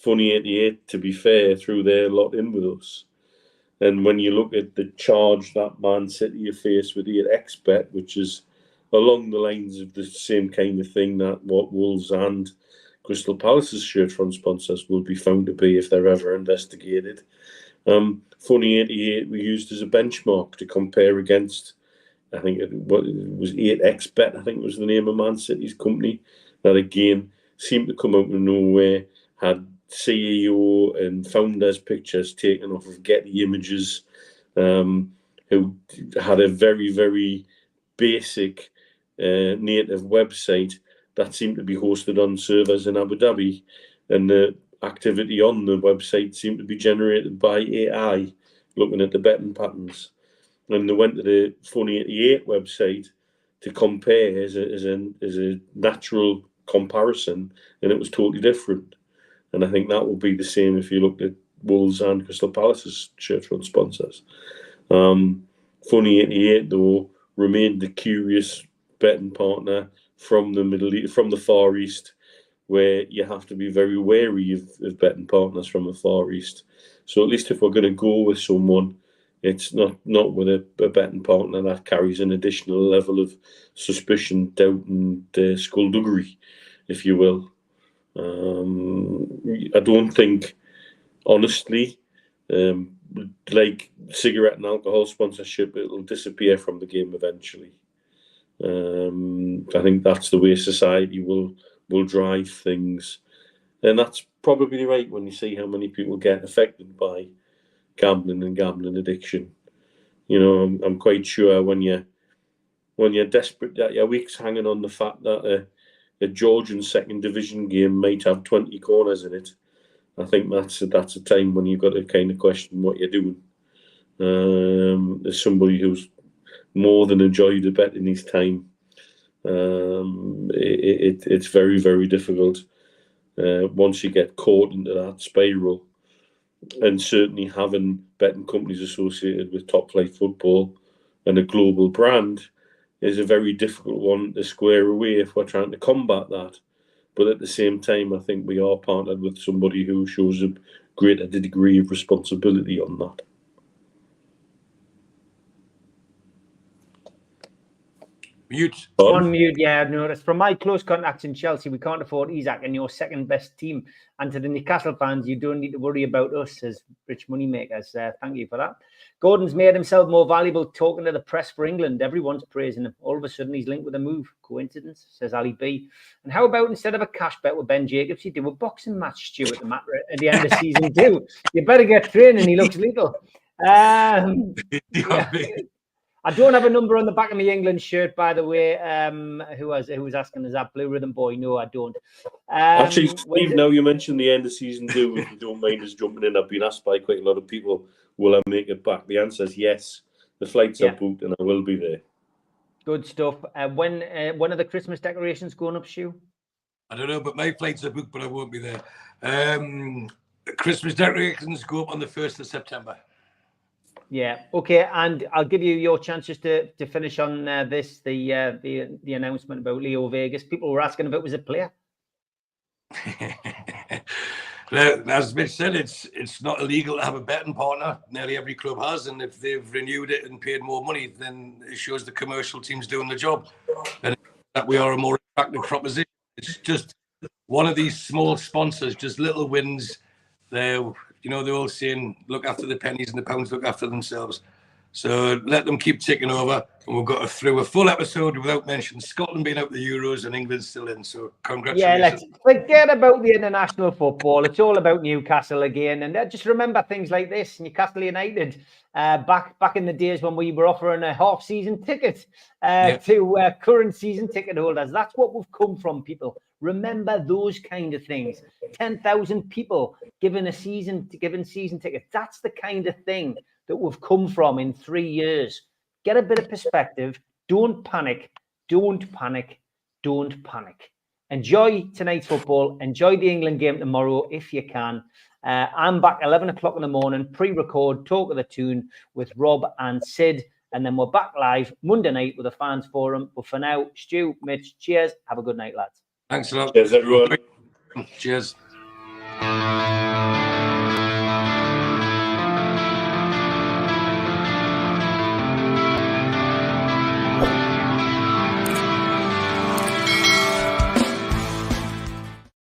Funny 88, to be fair, threw their lot in with us. And when you look at the charge that Man City are faced with here, XBet, which is along the lines of the same kind of thing that what Wolves and Crystal Palace's shirt front sponsors will be found to be if they're ever investigated. Funny 88 we used as a benchmark to compare against. I think it was 8xBet, I think was the name of Man City's company. That again seemed to come out of nowhere, had CEO and founders' pictures taken off of Getty Images, who had a very, very basic native website that seemed to be hosted on servers in Abu Dhabi, and the activity on the website seemed to be generated by AI, looking at the betting patterns. And they went to the Funny 88 website to compare as a natural comparison, and it was totally different. And I think that will be the same if you look at Wolves and Crystal Palace's shirt front sponsors. Funny 88 though remained the curious betting partner from the Middle East, from the Far East, where you have to be very wary of betting partners from the Far East. So at least if we're going to go with someone, it's not with a betting partner that carries an additional level of suspicion, doubt, and skullduggery, if you will. I don't think, honestly, like cigarette and alcohol sponsorship, it'll disappear from the game eventually. I think that's the way society will drive things, and that's probably right when you see how many people get affected by gambling and gambling addiction. You know, I'm quite sure when you're desperate that your week's hanging on the fact that a Georgian second division game might have 20 corners in it. I think that's a time when you've got to kind of question what you're doing. As somebody who's more than enjoyed a bet in his time, it's very, very difficult once you get caught into that spiral. And certainly having betting companies associated with top flight football and a global brand is a very difficult one to square away if we're trying to combat that. But at the same time, I think we are partnered with somebody who shows a greater degree of responsibility on that. Mute. On mute, yeah, I've noticed. From my close contacts in Chelsea, we can't afford Isaac and your second best team. And to the Newcastle fans, you don't need to worry about us as rich moneymakers. Thank you for that. Gordon's made himself more valuable talking to the press for England. Everyone's praising him. All of a sudden, he's linked with a move. Coincidence, says Ali B. And how about instead of a cash bet with Ben Jacobs, you do a boxing match, Stu, at the end of season 2? You better get training. He looks lethal. Yeah. I don't have a number on the back of my England shirt, by the way. Who was asking, is that Blue Rhythm Boy? No, I don't. Actually, Steve, now you mentioned the end of season 2, if you don't mind us jumping in, I've been asked by quite a lot of people, will I make it back? The answer is yes. The flights are booked and I will be there. Good stuff. When are the Christmas decorations going up, Stu? I don't know, but my flights are booked, but I won't be there. Christmas decorations go up on the 1st of September. Yeah, okay, and I'll give you your chance just to finish on this, the announcement about Leo Vegas. People were asking if it was a player. As Mitch said, it's not illegal to have a betting partner. Nearly every club has, and if they've renewed it and paid more money, then it shows the commercial team's doing the job, and that we are a more attractive proposition. It's just one of these small sponsors, just little wins. They're all saying, look after the pennies and the pounds look after themselves. So let them keep ticking over. And we've got through a full episode without mentioning Scotland being out the Euros and England still in. So congratulations. Yeah, let's forget about the international football. It's all about Newcastle again. And just remember things like this. Newcastle United, back in the days when we were offering a half-season ticket to current season ticket holders. That's what we've come from, people. Remember those kind of things. 10,000 people given season tickets. That's the kind of thing that we've come from in 3 years. Get a bit of perspective. Don't panic. Don't panic. Don't panic. Enjoy tonight's football. Enjoy the England game tomorrow if you can. I'm back 11 o'clock in the morning, pre-record, Talk of the Tune with Rob and Sid. And then we're back live Monday night with a fans forum. But for now, Stu, Mitch, cheers. Have a good night, lads. Thanks a lot. Cheers, everyone. Cheers. Bye.